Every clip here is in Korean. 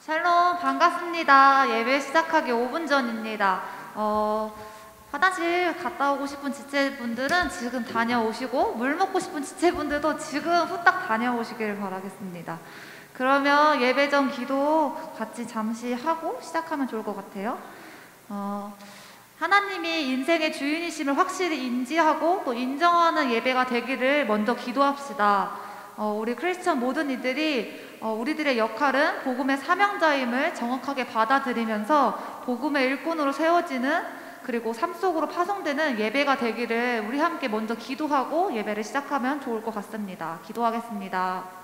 샬롬, 반갑습니다. 예배 시작하기 5분 전입니다. 화장실 갔다 오고 싶은 지체분들은 지금 다녀오시고, 물 먹고 싶은 지체분들도 지금 후딱 다녀오시길 바라겠습니다. 그러면 예배 전 기도 같이 잠시 하고 시작하면 좋을 것 같아요. 하나님이 인생의 주인이심을 확실히 인지하고 또 인정하는 예배가 되기를 먼저 기도합시다. 우리 크리스천 모든 이들이 우리들의 역할은 복음의 사명자임을 정확하게 받아들이면서 복음의 일꾼으로 세워지는, 그리고 삶 속으로 파송되는 예배가 되기를 우리 함께 먼저 기도하고 예배를 시작하면 좋을 것 같습니다. 기도하겠습니다.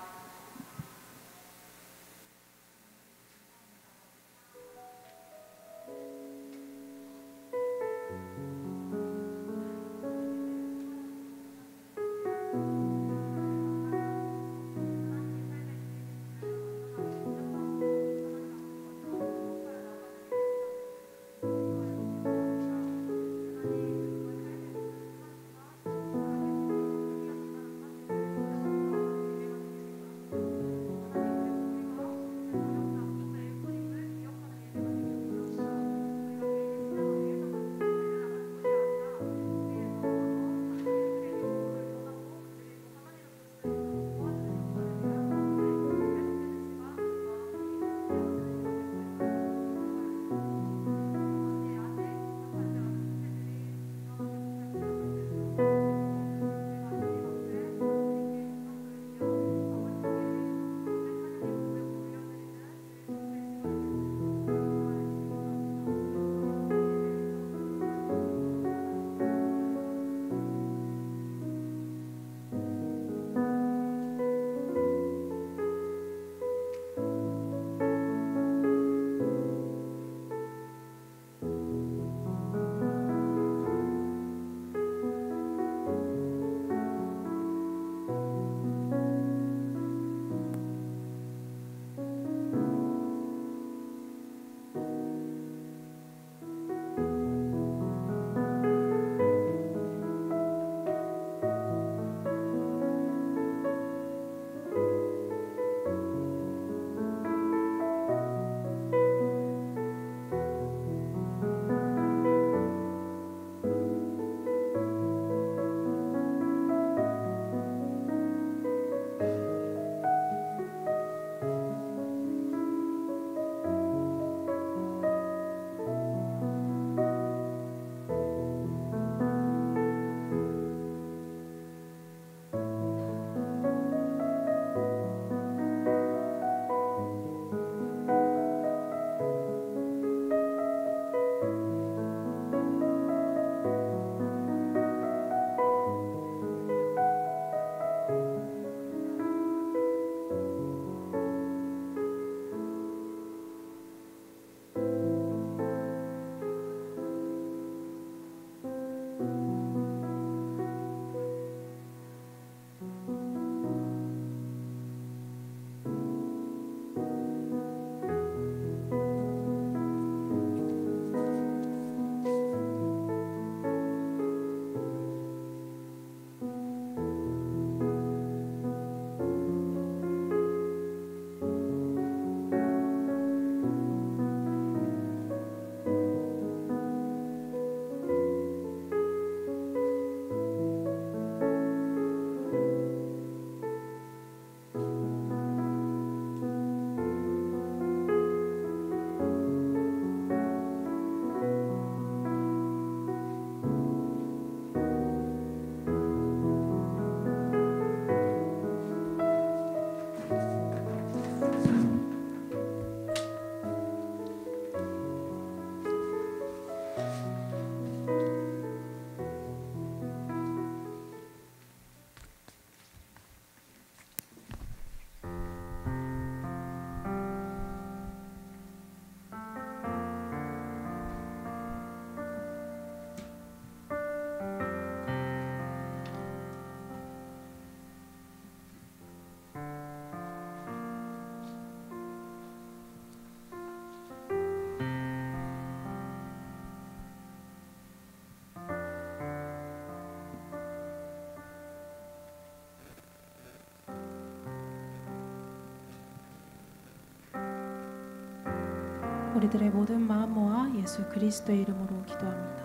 우리들의 모든 마음 모아 예수 그리스도의 이름으로 기도합니다.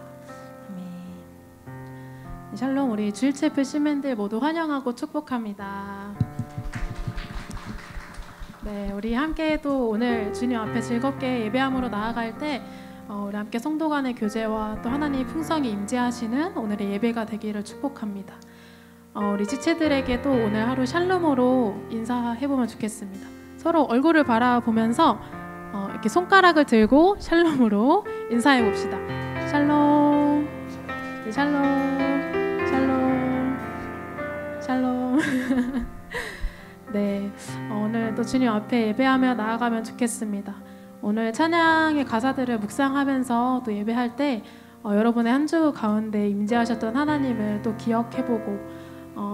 아멘. 샬롬. 우리 주일체프 시민들 모두 환영하고 축복합니다. 네, 우리 함께 또 오늘 주님 앞에 즐겁게 예배함으로 나아갈 때 우리 함께 성도 간의 교제와 또 하나님의 풍성이 임재하시는 오늘의 예배가 되기를 축복합니다. 우리 지체들에게도 오늘 하루 샬롬으로 인사해보면 좋겠습니다. 서로 얼굴을 바라보면서 이렇게 손가락을 들고 샬롬으로 인사해봅시다. 샬롬, 네, 샬롬, 샬롬, 샬롬. 네, 오늘 또 주님 앞에 예배하며 나아가면 좋겠습니다. 오늘 찬양의 가사들을 묵상하면서 또 예배할 때 여러분의 한 주 가운데 임재하셨던 하나님을 또 기억해보고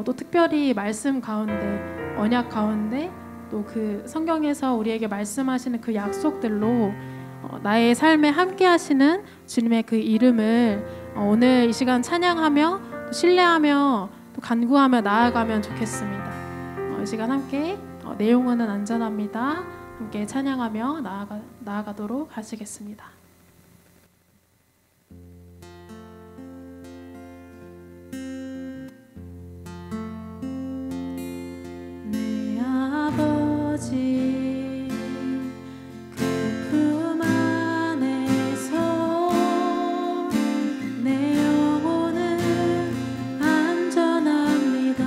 또 특별히 말씀 가운데, 언약 가운데 또 그 성경에서 우리에게 말씀하시는 그 약속들로 나의 삶에 함께 하시는 주님의 그 이름을 오늘 이 시간 찬양하며 또 신뢰하며 또 간구하며 나아가면 좋겠습니다. 이 시간 함께 내용은 안전합니다. 함께 찬양하며 나아가도록 하시겠습니다. 내 아버지 그 품 안에서 내 영혼은 안전합니다.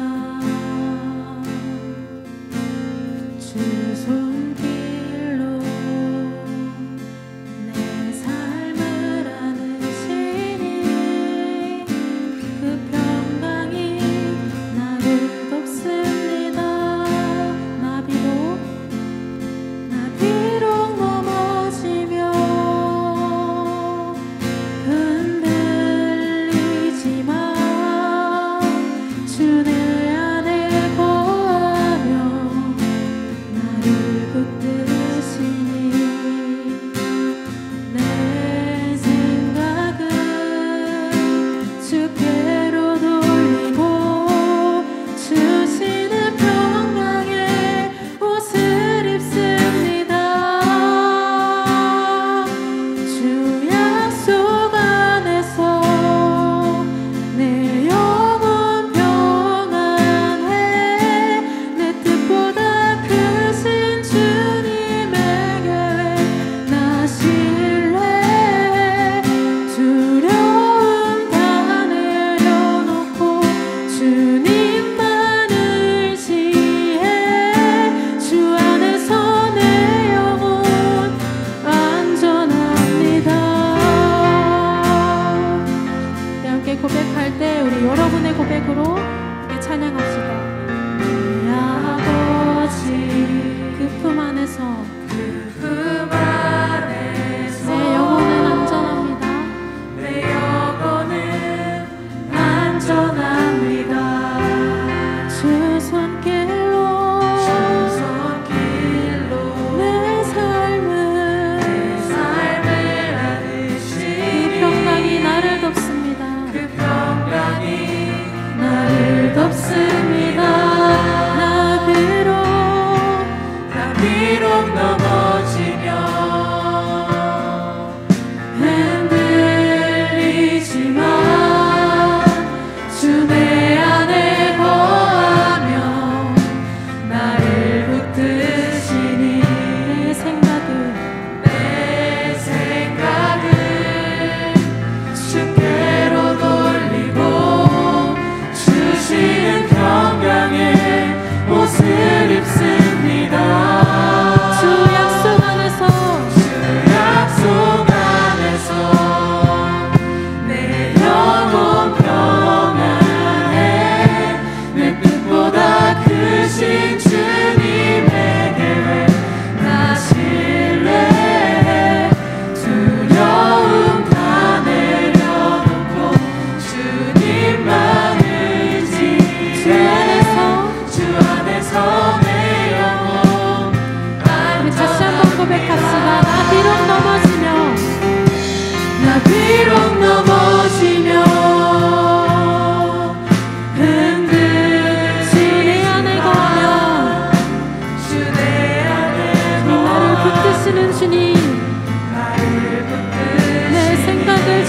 주 손길로 내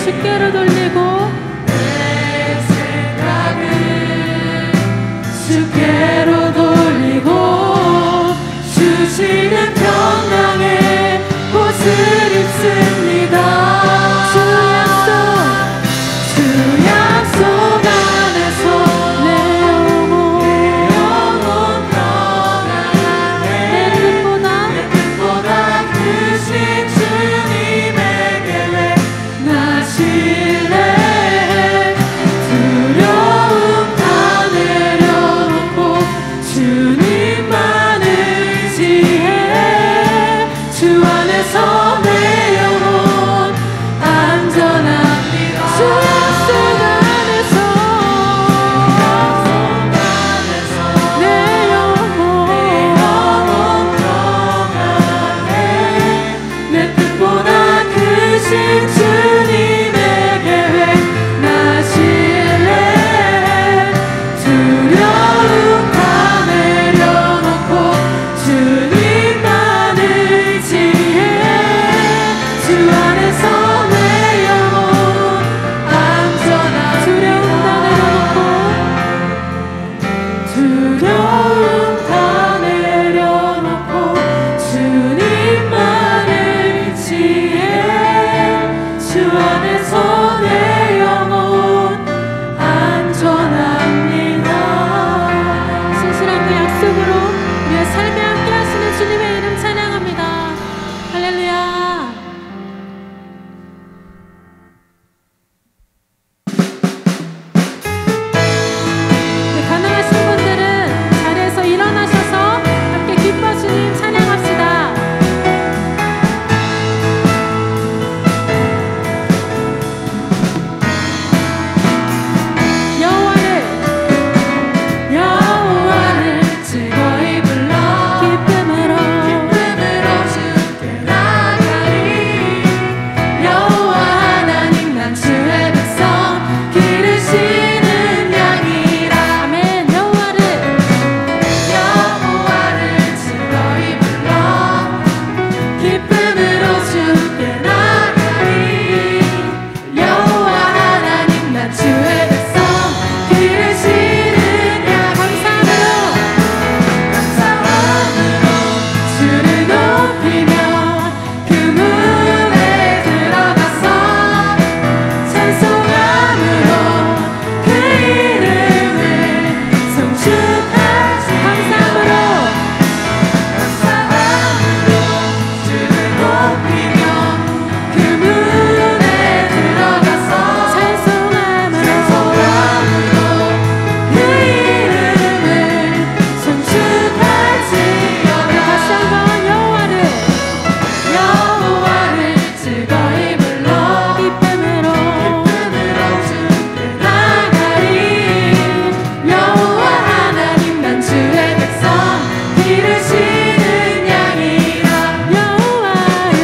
주께로 돌리고 내 생각을 주께로 돌리고 주시는 평강의 옷을 입습니다. 주 약속 안에서 내 영혼 평안해. 내 뜻보다 크신 주님의 계획 나 신뢰해. 두려움 다 내려놓고 주님만 의지해. 주 안에서 내 영혼 안전합니다. 주 약속 안에서 내 영혼 평안해. 내 뜻보다 크신 주님의 계획 나 신뢰해. 두려움 다 내려놓고 주님만 의지해. 주 안에서 내 영혼 안전합니다. 두려움 다 내려놓고 주님만 의지해. 주 안에서 내 영혼 안전합니다. 신실한 그 약속으로 우리의 삶에 함께 하시는 주님의 이름 찬양합니다. 할렐루야. 네, 가능하신 분들은 자리에서 일어나셔서 함께 기뻐 주님 찬양합시다. 여호와를 즐거이 불러 기쁨으로 주께 나가리. 여호와 하나님 난 주의 백성 기르시는 양이라. 아멘. 여호와를 즐거이 불러 기쁨으로 주께 나가리. 여호와 하나님 난 주의 백성 기르시는 양. 감사함으로 주를 높이며 그 문에 들어가서 찬송함으로 그 이름을 송축하지. 감사함으로 주를 높이며 그 문에 들어가서 찬송함으로 그 이름을 송축할지어다. 다시 한번 여호와를 즐거이 불러 기쁨으로 주께 나가리. 여호와 하나님 난 주의 백성 기르시는 양이라. 여호와를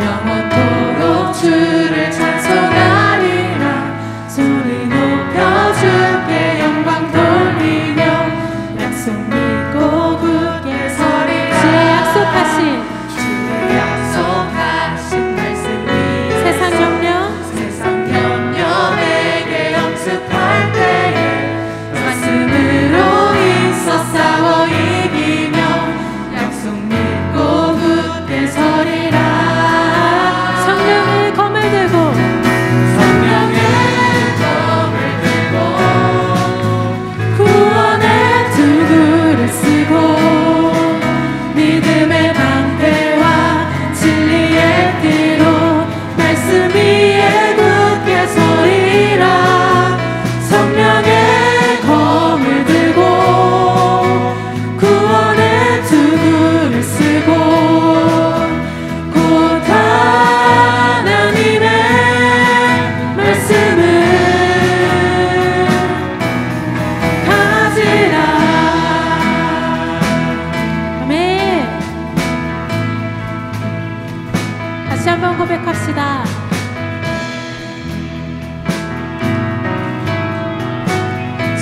영원토록 주를 찬송하리라. 소리 높여 주께 영광 돌리며 약속 믿고 굳게 서리라. 주의 약속하신 말씀이 세상 염려 세상 염려 내게 영습할 때에 말씀으로 힘써 싸워 이기며 약속 믿고 굳게 서리라. 성령의 검을 들고 성령의 검을 들고 구원의 도구를 쓰고 믿음의 방패와 진리의 띠로 말씀 위에 굳게 서리라. 성령의 검을 들고 구원의 도구를 쓰고 곧 하나님의 말씀을 가지라. 아멘. 다시 한번 고백합시다.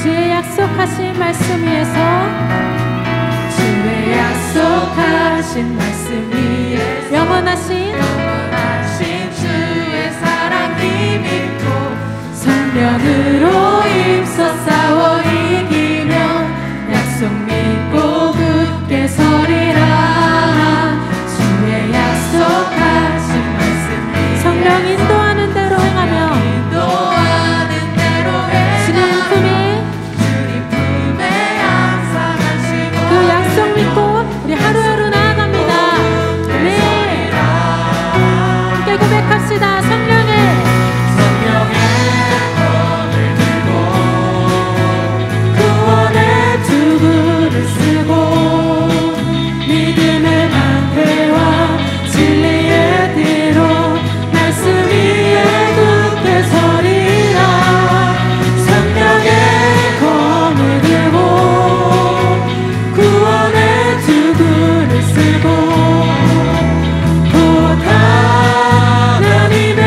주의 약속하신 말씀 위에서 주의 약속하신 말씀 위에 영원하신 주의 사랑 힘입고 성령으로 힘써 싸워 이기며 약속 믿고 굳게 서리라. 주의 약속하신 말씀 위에 성령 인도하는 대로 행하며 인도하는 대로 주님 품에 주님 품에 항상 안시고 그 약속 믿고 우리 하루하루 나아갑니다. 네. 함께 고백합시다. 성령의 검을 들고 구원의 도구를 쓰고 믿음의 방패와 진리의 띠로 말씀 위에 굳게 서리라. 성령의 검을 들고 구원의 도구를 쓰고 곧 하나님의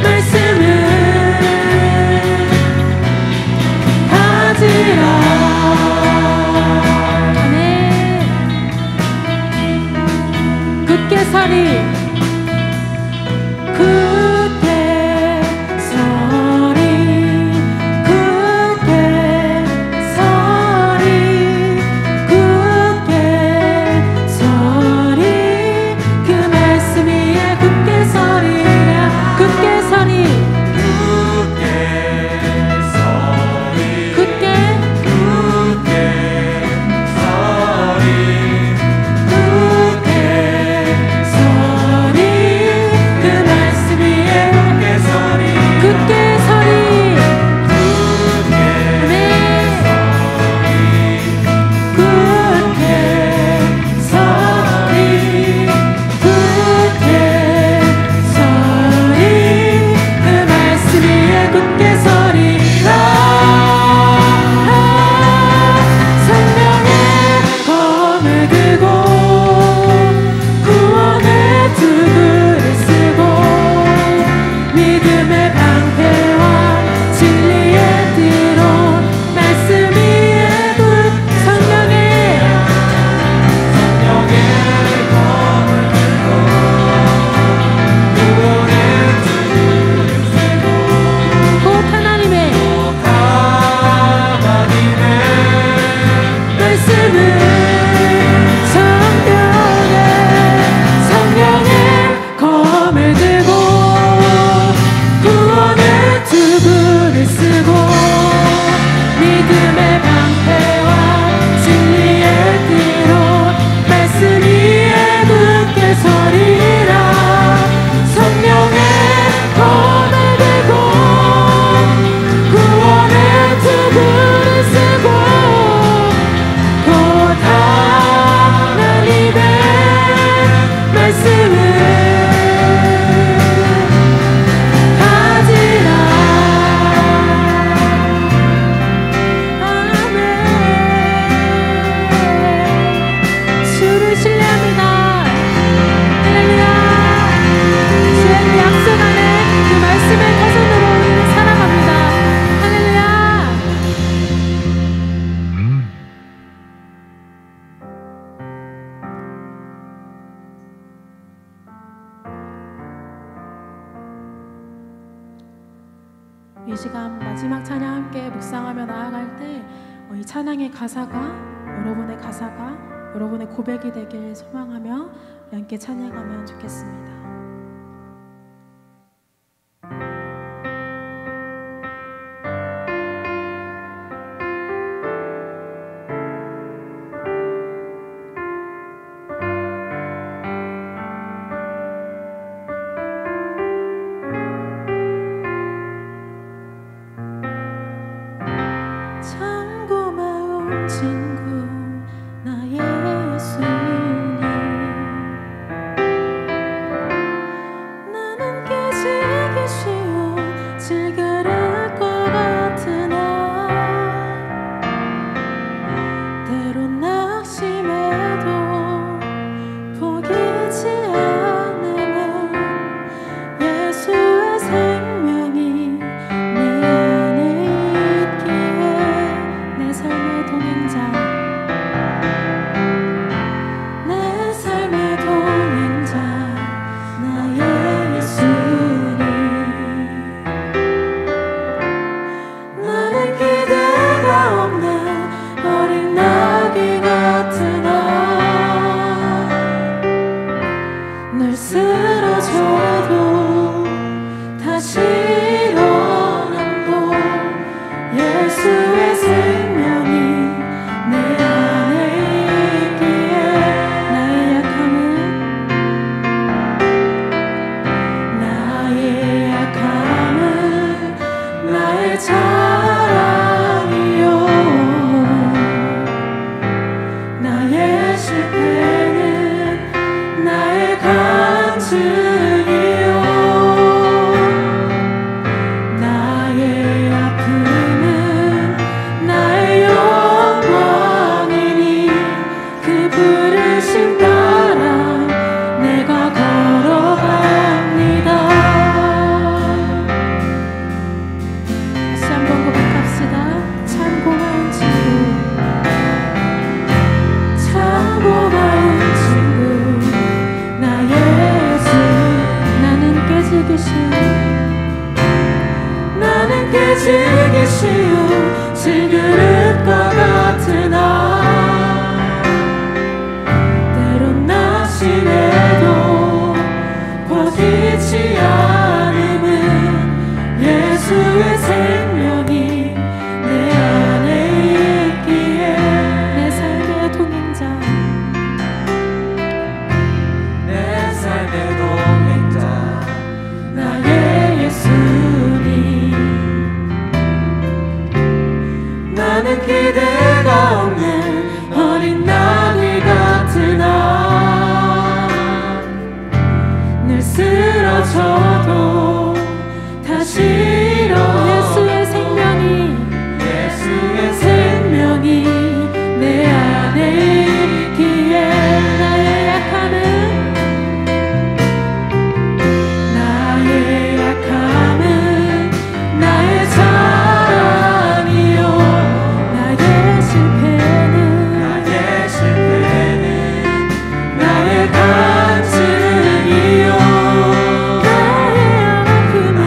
말씀을 가지라. 네. 굳게 서리 굳게 서리 굳게 서리 굳게 서리 그 말씀 위에 굳게 서리라. 굳게 서리 굳게 굳게 서리 그 말씀 위에 이 시간 마지막 찬양 함께 묵상하며 나아갈 때 이 찬양의 가사가 여러분의 가사가 여러분의 고백이 되길 소망하며 우리 함께 찬양하면 좋겠습니다. 참 고마운 친구 나의 예수님 나는 깨지기 쉬운 질그릇과 같으나 때론 낙심해도 포기치 않으면 예수의 생명이 내 안에 있기에 내 삶의 동행자 나의 예수님 나는 기대가 없는 어린 나귀 같으나 늘 쓰러져도 다시 일어남도 예수의 생명이 내 안에 있기에 나의 약함은 나의 자랑이요 나의 실패는 나의 간증이요 나의 아픔은 나의 영광이니 그 부르심 따라 내가 걸어갑니다. 다시 한번 고백합시다. 참 고마운 친구 참 고마운 친구 나의 예수 나는 깨지기 쉬운 질그릇과 같으나 때론 낙심해도 포기치 않음은 예수의 생명이 내 안에 있기에 내 삶의 동행자 나의 예수님 나는 기대가 없는 어린 나귀 같으나 늘 쓰러져도 다시 일어나 예수의 생명이 내 안에 있기에 나의 약함은 나의 자랑이요 나의 실패는 나의 간증이요 나의 아픔은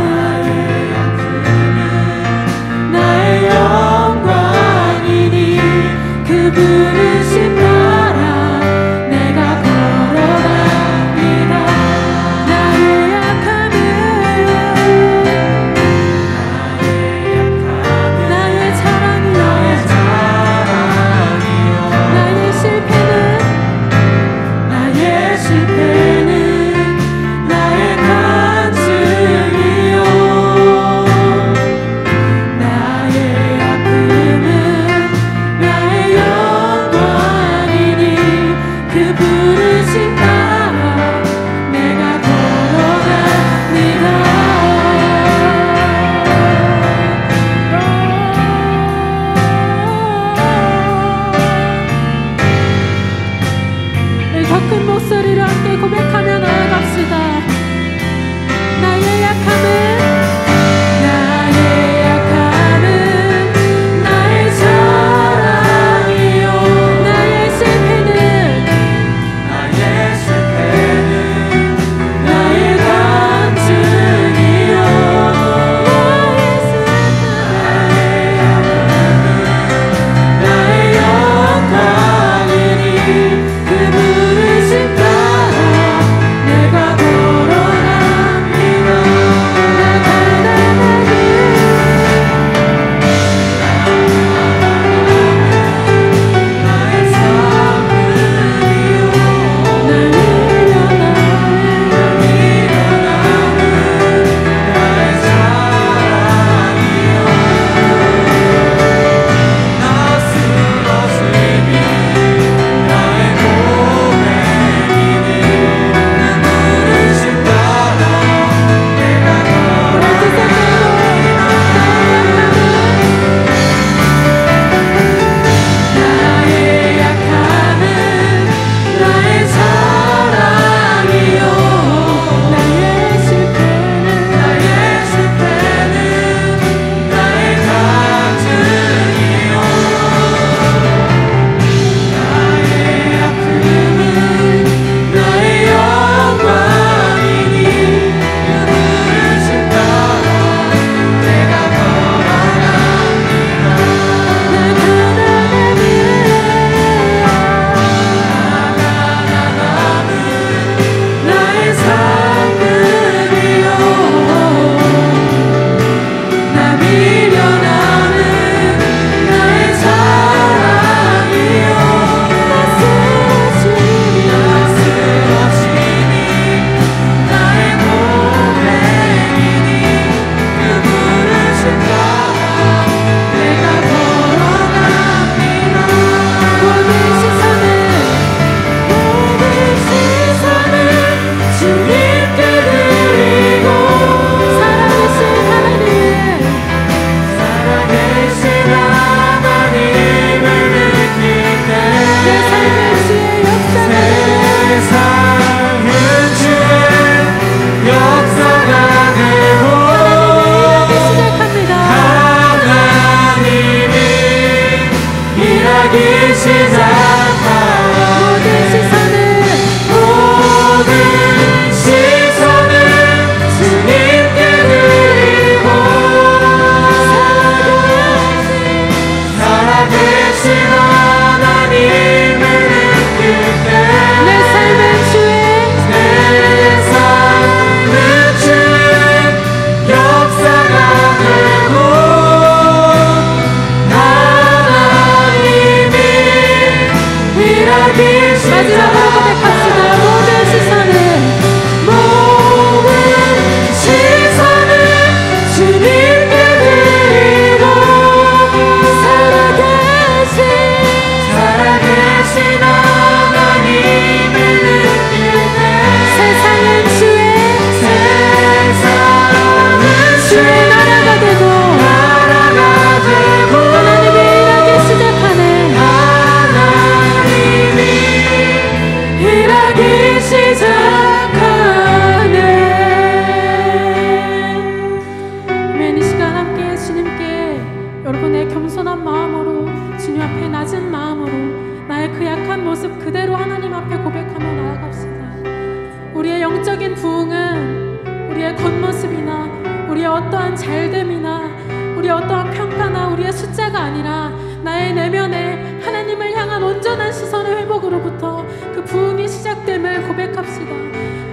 어떠한 잘됨이나 우리의 어떠한 평가나 우리의 숫자가 아니라 나의 내면에 하나님을 향한 온전한 시선의 회복으로부터 그 부흥이 시작됨을 고백합시다.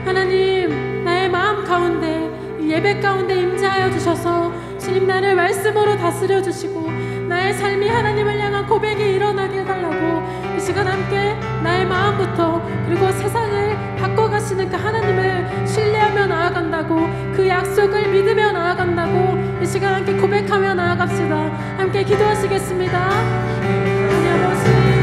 하나님, 나의 마음 가운데 이 예배 가운데 임재하여 주셔서 주님 나를 말씀으로 다스려 주시고 나의 삶이 하나님을 향한 고백이 일어나게 해달라고 이 시간 함께 나의 마음부터 그리고 세상을 바꿔가시는 그 하나님을 신뢰하며 나아간다고, 그 약속을 믿으며 나아간다고 이 시간 함께 고백하며 나아갑시다. 함께 기도하시겠습니다. 하나님 아버지,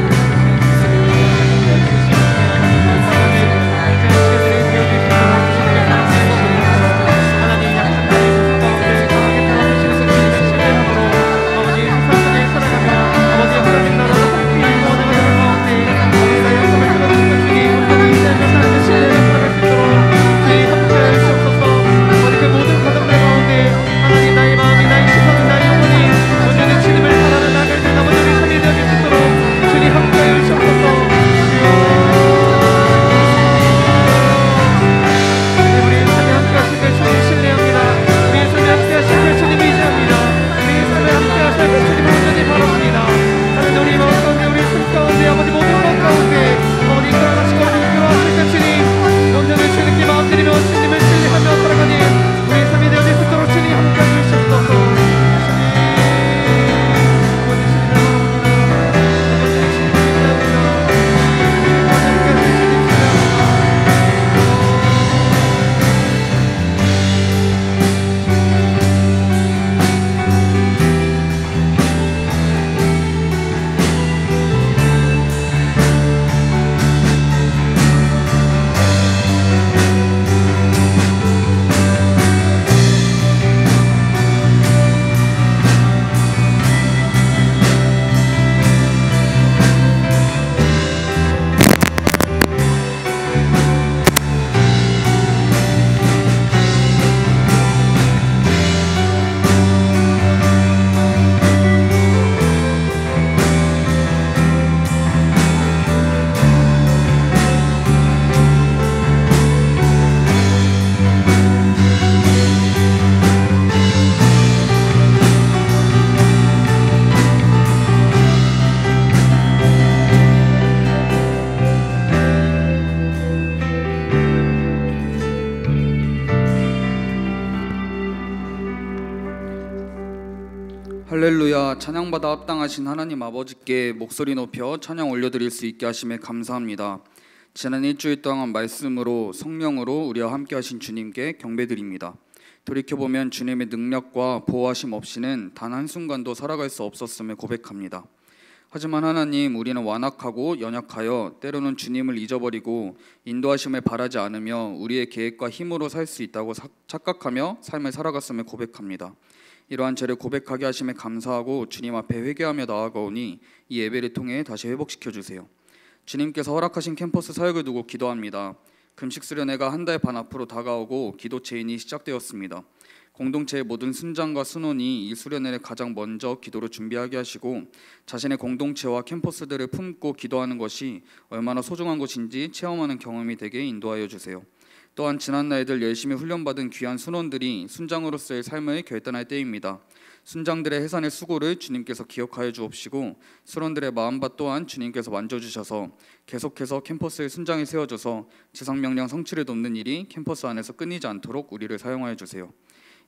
할렐루야. 찬양받아 합당하신 하나님 아버지께 목소리 높여 찬양 올려드릴 수 있게 하심에 감사합니다. 지난 일주일 동안 말씀으로 성령으로 우리와 함께 하신 주님께 경배드립니다. 돌이켜보면 주님의 능력과 보호하심 없이는 단 한순간도 살아갈 수 없었음을 고백합니다. 하지만 하나님, 우리는 완악하고 연약하여 때로는 주님을 잊어버리고 인도하심을 바라지 않으며 우리의 계획과 힘으로 살 수 있다고 착각하며 삶을 살아갔음을 고백합니다. 이러한 죄를 고백하게 하심에 감사하고 주님 앞에 회개하며 나아가오니 이 예배를 통해 다시 회복시켜 주세요. 주님께서 허락하신 캠퍼스 사역을 두고 기도합니다. 금식 수련회가 한 달 반 앞으로 다가오고 기도 체인이 시작되었습니다. 공동체의 모든 순장과 순원이 이 수련회를 가장 먼저 기도로 준비하게 하시고 자신의 공동체와 캠퍼스들을 품고 기도하는 것이 얼마나 소중한 것인지 체험하는 경험이 되게 인도하여 주세요. 또한 지난 날들 열심히 훈련받은 귀한 순원들이 순장으로서의 삶을 결단할 때입니다. 순장들의 해산의 수고를 주님께서 기억하여 주옵시고 순원들의 마음밭 또한 주님께서 만져주셔서 계속해서 캠퍼스의 순장이 세워져서 지상명령 성취를 돕는 일이 캠퍼스 안에서 끊이지 않도록 우리를 사용하여 주세요.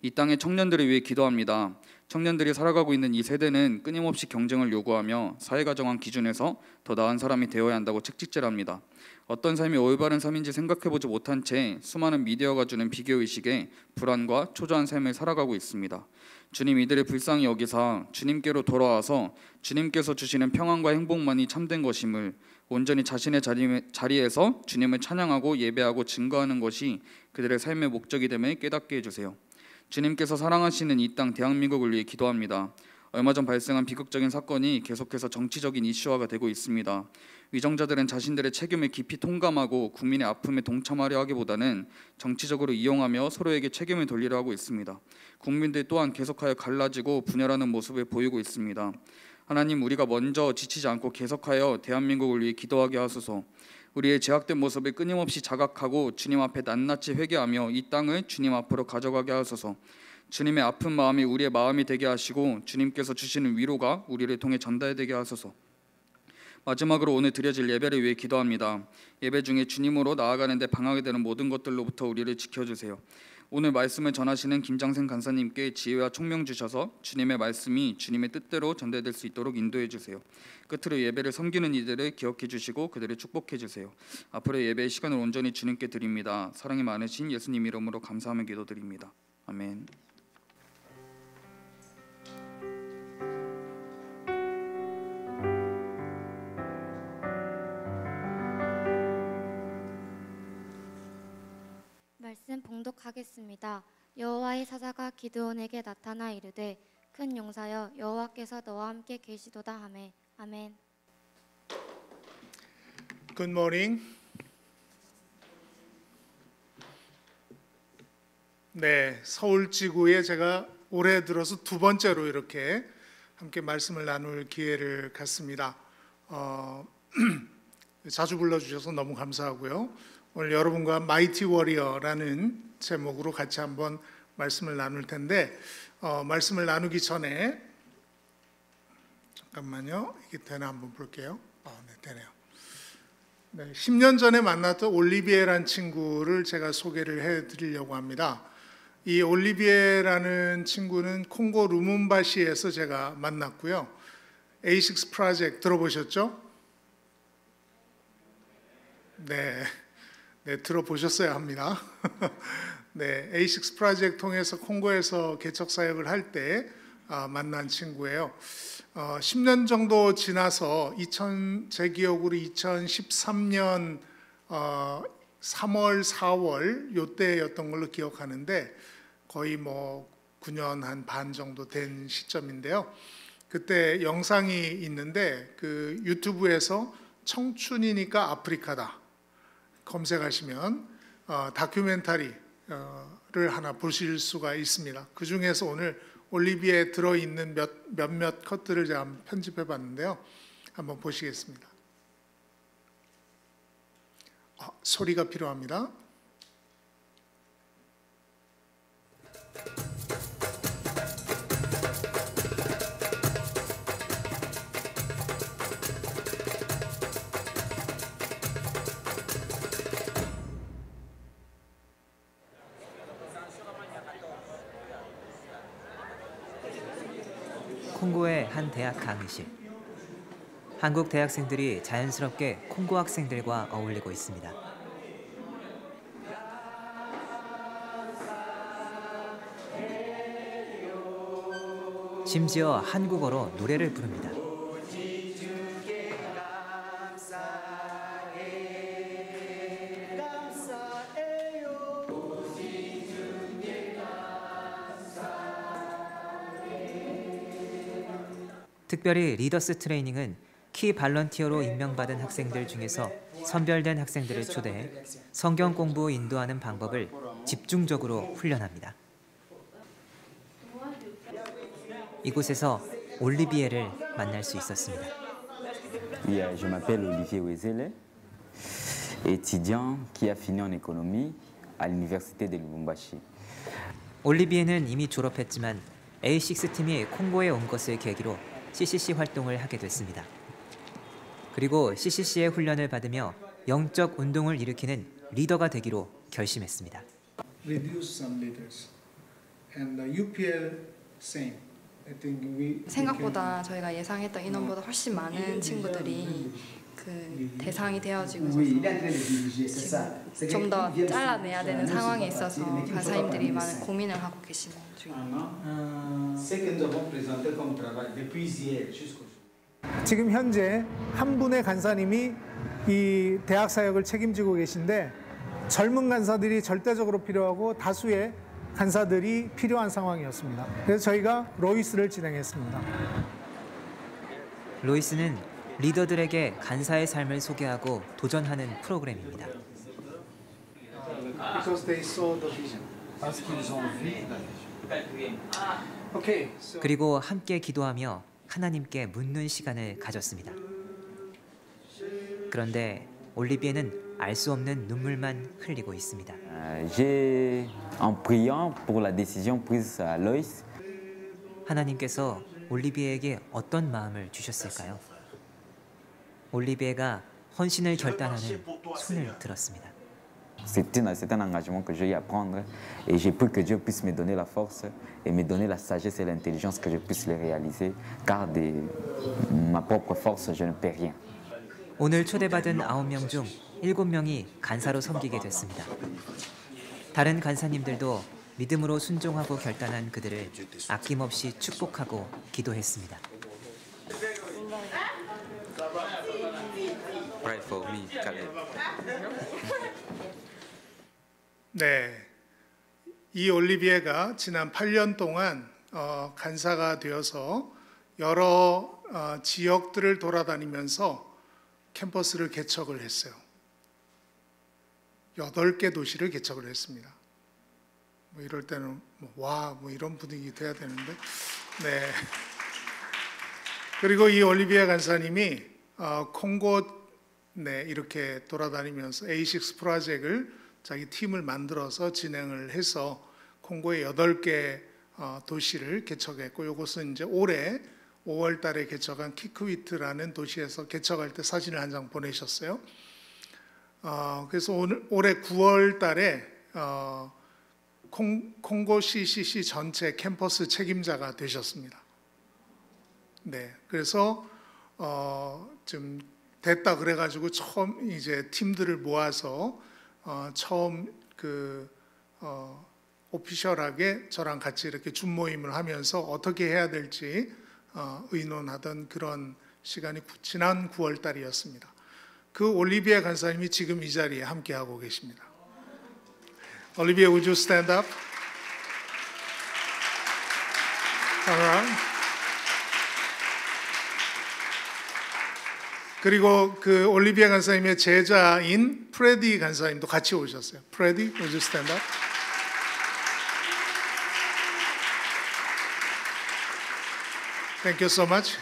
이 땅의 청년들을 위해 기도합니다. 청년들이 살아가고 있는 이 세대는 끊임없이 경쟁을 요구하며 사회가 정한 기준에서 더 나은 사람이 되어야 한다고 책찍질합니다. 어떤 삶이 올바른 삶인지 생각해보지 못한 채 수많은 미디어가 주는 비교의식에 불안과 초조한 삶을 살아가고 있습니다. 주님, 이들의 불쌍히 여기사 주님께로 돌아와서 주님께서 주시는 평안과 행복만이 참된 것임을, 온전히 자신의 자리에서 주님을 찬양하고 예배하고 증거하는 것이 그들의 삶의 목적이 됨을 깨닫게 해주세요. 주님께서 사랑하시는 이 땅 대한민국을 위해 기도합니다. 얼마 전 발생한 비극적인 사건이 계속해서 정치적인 이슈화가 되고 있습니다. 위정자들은 자신들의 책임을 깊이 통감하고 국민의 아픔에 동참하려 하기보다는 정치적으로 이용하며 서로에게 책임을 돌리려 하고 있습니다. 국민들 또한 계속하여 갈라지고 분열하는 모습을 보이고 있습니다. 하나님, 우리가 먼저 지치지 않고 계속하여 대한민국을 위해 기도하게 하소서. 우리의 제약된 모습을 끊임없이 자각하고 주님 앞에 낱낱이 회개하며 이 땅을 주님 앞으로 가져가게 하소서. 주님의 아픈 마음이 우리의 마음이 되게 하시고 주님께서 주시는 위로가 우리를 통해 전달되게 하소서. 마지막으로 오늘 드려질 예배를 위해 기도합니다. 예배 중에 주님으로 나아가는 데 방하게 되는 모든 것들로부터 우리를 지켜주세요. 오늘 말씀을 전하시는 김장생 간사님께 지혜와 총명 주셔서 주님의 말씀이 주님의 뜻대로 전달될 수 있도록 인도해 주세요. 끝으로 예배를 섬기는 이들을 기억해 주시고 그들을 축복해 주세요. 앞으로 예배의 시간을 온전히 주님께 드립니다. 사랑이 많으신 예수님 이름으로 감사하며 기도드립니다. 아멘. 말씀 봉독하겠습니다. 여호와의 사자가 기드온에게 나타나 이르되 큰 용사여 여호와께서 너와 함께 계시도다 하매. 아멘. Good morning. 네, 서울지구에 제가 올해 들어서 두 번째로 이렇게 함께 말씀을 나눌 기회를 갖습니다. 자주 불러주셔서 너무 감사하고요. 오늘 여러분과 마이티 워리어라는 제목으로 같이 한번 말씀을 나눌 텐데 말씀을 나누기 전에 잠깐만요. 이게 되나 한번 볼게요. 네, 되네요. 네, 10년 전에 만났던 올리비에라는 친구를 제가 소개를 해드리려고 합니다. 이 올리비에라는 친구는 콩고 루문바시에서 제가 만났고요. A6 프로젝트 들어보셨죠? 네, 들어보셨어야 합니다. 네, A6 프로젝트 통해서 콩고에서 개척 사역을 할 때 만난 친구예요. 10년 정도 지나서 제 기억으로 2013년 3월, 4월 요때였던 걸로 기억하는데 거의 뭐 9년 한 반 정도 된 시점인데요. 그때 영상이 있는데 그 유튜브에서 청춘이니까 아프리카다 검색하시면 다큐멘터리를 하나 보실 수가 있습니다. 그 중에서 오늘 올리비에 들어있는 몇몇 컷들을 제가 편집해 봤는데요. 한번 보시겠습니다. 소리가 필요합니다. 콩고의 한 대학 강의실. 한국 대학생들이 자연스럽게 콩고 학생들과 어울리고 있습니다. 심지어 한국어로 노래를 부릅니다. 특별히 리더스 트레이닝은 키 발런티어로 임명받은 학생들 중에서 선별된 학생들을 초대해 성경 공부 인도하는 방법을 집중적으로 훈련합니다. 이곳에서 올리비에를 만날 수 있었습니다. Oui, je m'appelle Olivier Wezele, étudiant qui a fini en économie à l'université de Lubumbashi. 올리비에는 이미 졸업했지만 A6 팀이 콩고에 온 것을 계기로 CCC 활동을 하게 됐습니다. 그리고 CCC의 훈련을 받으며 영적 운동을 일으키는 리더가 되기로 결심했습니다. 생각보다 저희가 예상했던 인원보다 훨씬 많은 친구들이 그 대상이 되어지고 있어서 좀 더 잘라내야 되는 상황에 있어서 간사님들이 많은 고민을 하고 계시는 중입니다. 지금 현재 한 분의 간사님이 이 대학 사역을 책임지고 계신데 젊은 간사들이 절대적으로 필요하고 다수의 간사들이 필요한 상황이었습니다. 그래서 저희가 로이스를 진행했습니다. 로이스는 리더들에게 간사의 삶을 소개하고 도전하는 프로그램입니다. 그리고 함께 기도하며 하나님께 묻는 시간을 가졌습니다. 그런데 올리비에는 알 수 없는 눈물만 흘리고 있습니다. J'ai, en priant pour la décision prise à Loïs, 하나님께서 올리비에에게 어떤 마음을 주셨을까요? 올리비에가 헌신을 결단하는 손을 들었습니다. c'est un engagement que j'ai eu à prendre et j'ai pris que Dieu puisse me donner la force et me donner la sagesse et l'intelligence que je puisse le réaliser car de ma propre force je ne peux rien. 오늘 초대받은 9명 중 7명이 간사로 섬기게 됐습니다. 다른 간사님들도 믿음으로 순종하고 결단한 그들을 아낌없이 축복하고 기도했습니다. Pray for me, Caleb. 네, 이 올리비에가 지난 8년 동안 간사가 되어서 여러 지역들을 돌아다니면서 캠퍼스를 개척을 했어요. 8개 도시를 개척을 했습니다. 뭐 이럴 때는 와, 뭐 이런 분위기 돼야 되는데, 네. 그리고 이 올리비에 간사님이 콩고 네, 이렇게 돌아다니면서 A6 프로젝트를 자기 팀을 만들어서 진행을 해서 콩고의 8개 도시를 개척했고, 이것은 이제 올해 5월 달에 개척한 키크위트라는 도시에서 개척할 때 사진을 한 장 보내셨어요. 그래서 올해 9월 달에 콩고 CCC 전체 캠퍼스 책임자가 되셨습니다. 네, 그래서 좀 됐다 그래가지고 처음 이제 팀들을 모아서 처음 오피셜하게 저랑 같이 이렇게 줌 모임을 하면서 어떻게 해야 될지 의논하던 그런 시간이 지난 9월 달이었습니다. 그 올리비에 간사님이 지금 이 자리에 함께하고 계십니다. 올리비에, would you stand up? Come around. 그리고 그 올리비에 간사님의 제자인 프레디 간사님도 같이 오셨어요. 프레디, would you stand up? Thank you so much.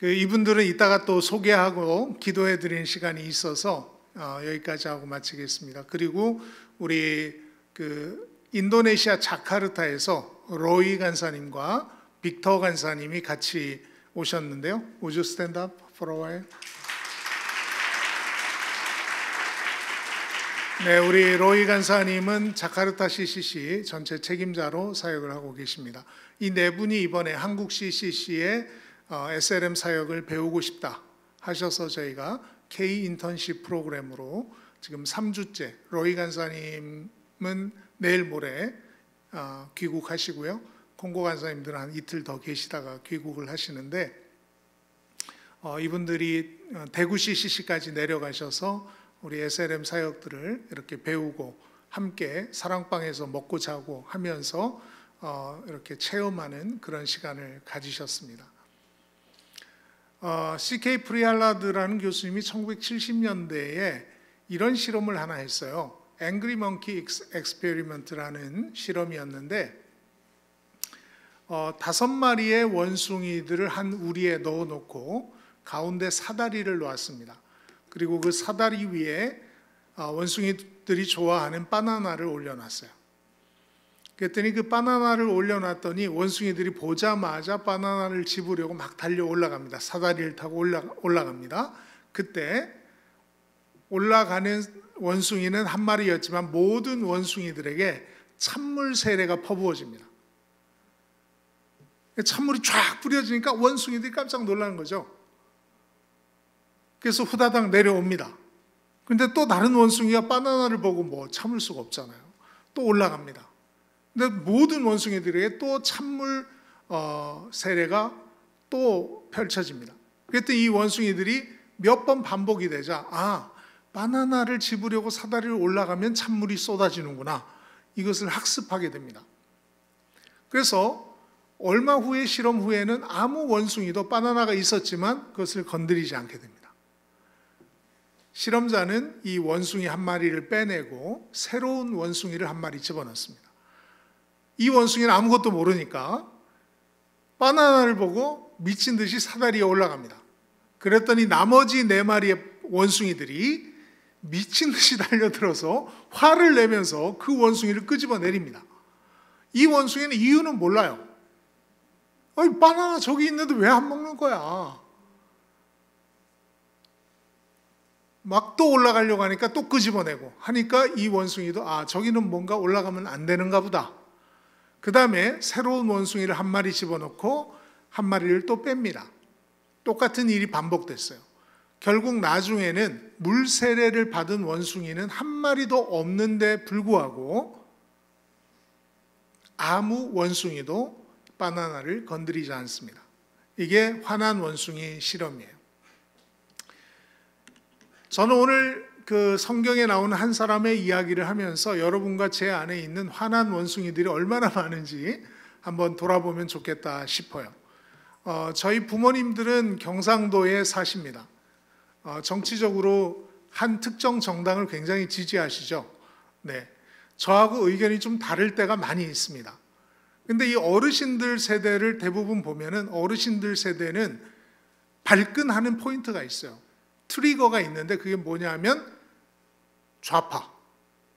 이분들은 이따가 또 소개하고 기도해 드리는 시간이 있어서 여기까지 하고 마치겠습니다. 그리고 우리 인도네시아 자카르타에서 로이 간사님과 빅터 간사님이 같이 오셨는데요. Would you stand up for a while? 네, 우리 로이 간사님은 자카르타 CCC 전체 책임자로 사역을 하고 계십니다. 이 네 분이 이번에 한국 CCC의 SLM 사역을 배우고 싶다 하셔서 저희가 K 인턴십 프로그램으로 지금 3주째, 로이 간사님은 내일 모레 귀국하시고요. 콩고 간사님들은 한 이틀 더 계시다가 귀국을 하시는데, 이분들이 대구 CCC까지 내려가셔서 우리 SLM 사역들을 이렇게 배우고 함께 사랑방에서 먹고 자고 하면서 이렇게 체험하는 그런 시간을 가지셨습니다. C.K. 프리알라드라는 교수님이 1970년대에 이런 실험을 하나 했어요. Angry Monkey Experiment라는 실험이었는데 5마리의 원숭이들을 한 우리에 넣어놓고 가운데 사다리를 놓았습니다. 그리고 그 사다리 위에 원숭이들이 좋아하는 바나나를 올려놨어요. 그랬더니 그 바나나를 올려놨더니 원숭이들이 보자마자 바나나를 집으려고 막 달려 올라갑니다. 사다리를 타고 올라갑니다. 그때 올라가는 원숭이는 한 마리였지만 모든 원숭이들에게 찬물 세례가 퍼부어집니다. 찬물이 쫙 뿌려지니까 원숭이들이 깜짝 놀라는 거죠. 그래서 후다닥 내려옵니다. 근데 또 다른 원숭이가 바나나를 보고 뭐 참을 수가 없잖아요. 또 올라갑니다. 근데 모든 원숭이들에게 또 찬물 세례가 또 펼쳐집니다. 그랬더니 이 원숭이들이 몇 번 반복이 되자 바나나를 집으려고 사다리를 올라가면 찬물이 쏟아지는구나, 이것을 학습하게 됩니다. 그래서 얼마 후에 실험 후에는 아무 원숭이도 바나나가 있었지만 그것을 건드리지 않게 됩니다. 실험자는 이 원숭이 한 마리를 빼내고 새로운 원숭이를 한 마리 집어넣습니다. 이 원숭이는 아무것도 모르니까 바나나를 보고 미친 듯이 사다리에 올라갑니다. 그랬더니 나머지 4마리의 원숭이들이 미친 듯이 달려들어서 화를 내면서 그 원숭이를 끄집어 내립니다. 이 원숭이는 이유는 몰라요. 아니, 바나나 저기 있는데 왜 안 먹는 거야? 막 또 올라가려고 하니까 또 끄집어내고 하니까 이 원숭이도 저기는 뭔가 올라가면 안 되는가 보다. 그 다음에 새로운 원숭이를 한 마리 집어넣고 한 마리를 또 뺍니다. 똑같은 일이 반복됐어요. 결국 나중에는 물세례를 받은 원숭이는 한 마리도 없는데 불구하고 아무 원숭이도 바나나를 건드리지 않습니다. 이게 화난 원숭이 실험이에요. 저는 오늘 그 성경에 나오는 한 사람의 이야기를 하면서 여러분과 제 안에 있는 화난 원숭이들이 얼마나 많은지 한번 돌아보면 좋겠다 싶어요. 저희 부모님들은 경상도에 사십니다. 정치적으로 한 특정 정당을 굉장히 지지하시죠. 네, 저하고 의견이 좀 다를 때가 많이 있습니다. 근데 이 어르신들 세대를 대부분 보면은 어르신들 세대는 발끈하는 포인트가 있어요. 트리거가 있는데 그게 뭐냐면 좌파,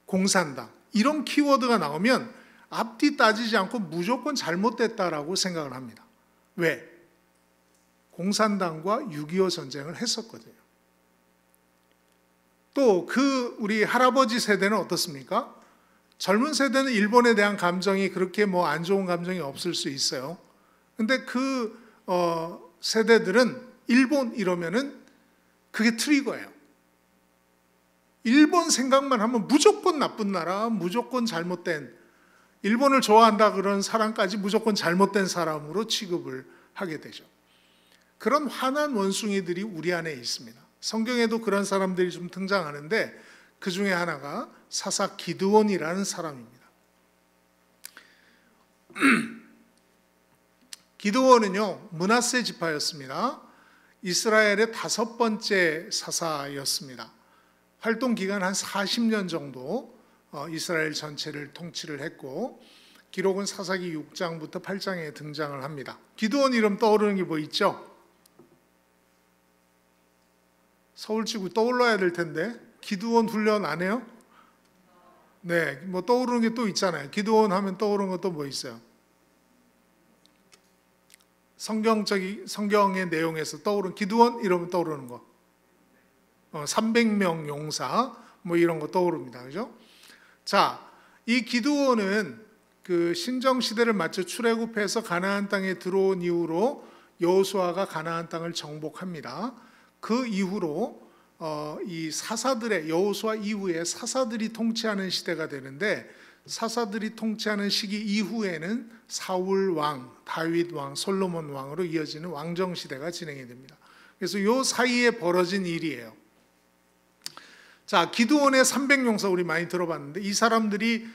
공산당 이런 키워드가 나오면 앞뒤 따지지 않고 무조건 잘못됐다라고 생각을 합니다. 왜? 공산당과 6.25 전쟁을 했었거든요. 또 그 우리 할아버지 세대는 어떻습니까? 젊은 세대는 일본에 대한 감정이 그렇게 뭐 안 좋은 감정이 없을 수 있어요. 근데 그 세대들은 일본 이러면은 그게 트리거예요. 일본 생각만 하면 무조건 나쁜 나라, 무조건 잘못된, 일본을 좋아한다 그런 사람까지 무조건 잘못된 사람으로 취급을 하게 되죠. 그런 화난 원숭이들이 우리 안에 있습니다. 성경에도 그런 사람들이 좀 등장하는데 그 중에 하나가 사사 기드온이라는 사람입니다. 기드온은요, 므낫세 지파였습니다. 이스라엘의 5번째 사사였습니다. 활동 기간 한 40년 정도 이스라엘 전체를 통치를 했고 기록은 사사기 6장부터 8장에 등장을 합니다. 기드온 이름 떠오르는 게 뭐 있죠? 서울지구 떠올라야 될 텐데 기드온 훈련 안 해요? 네, 뭐 떠오르는 게 또 있잖아요. 기드온 하면 떠오르는 것도 뭐 있어요? 성경의 내용에서 떠오르는 기드온 이러면 떠오르는 거. 300명 용사 뭐 이런 거 떠오릅니다. 그죠? 자, 이 기드온은 그 신정 시대를 맞춰 출애굽해서 가나안 땅에 들어온 이후로 여호수아가 가나안 땅을 정복합니다. 그 이후로 이 사사들의 여호수아 이후에 사사들이 통치하는 시대가 되는데 사사들이 통치하는 시기 이후에는 사울 왕, 다윗 왕, 솔로몬 왕으로 이어지는 왕정 시대가 진행이 됩니다. 그래서 이 사이에 벌어진 일이에요. 자, 기드온의 300용사 우리 많이 들어봤는데 이 사람들이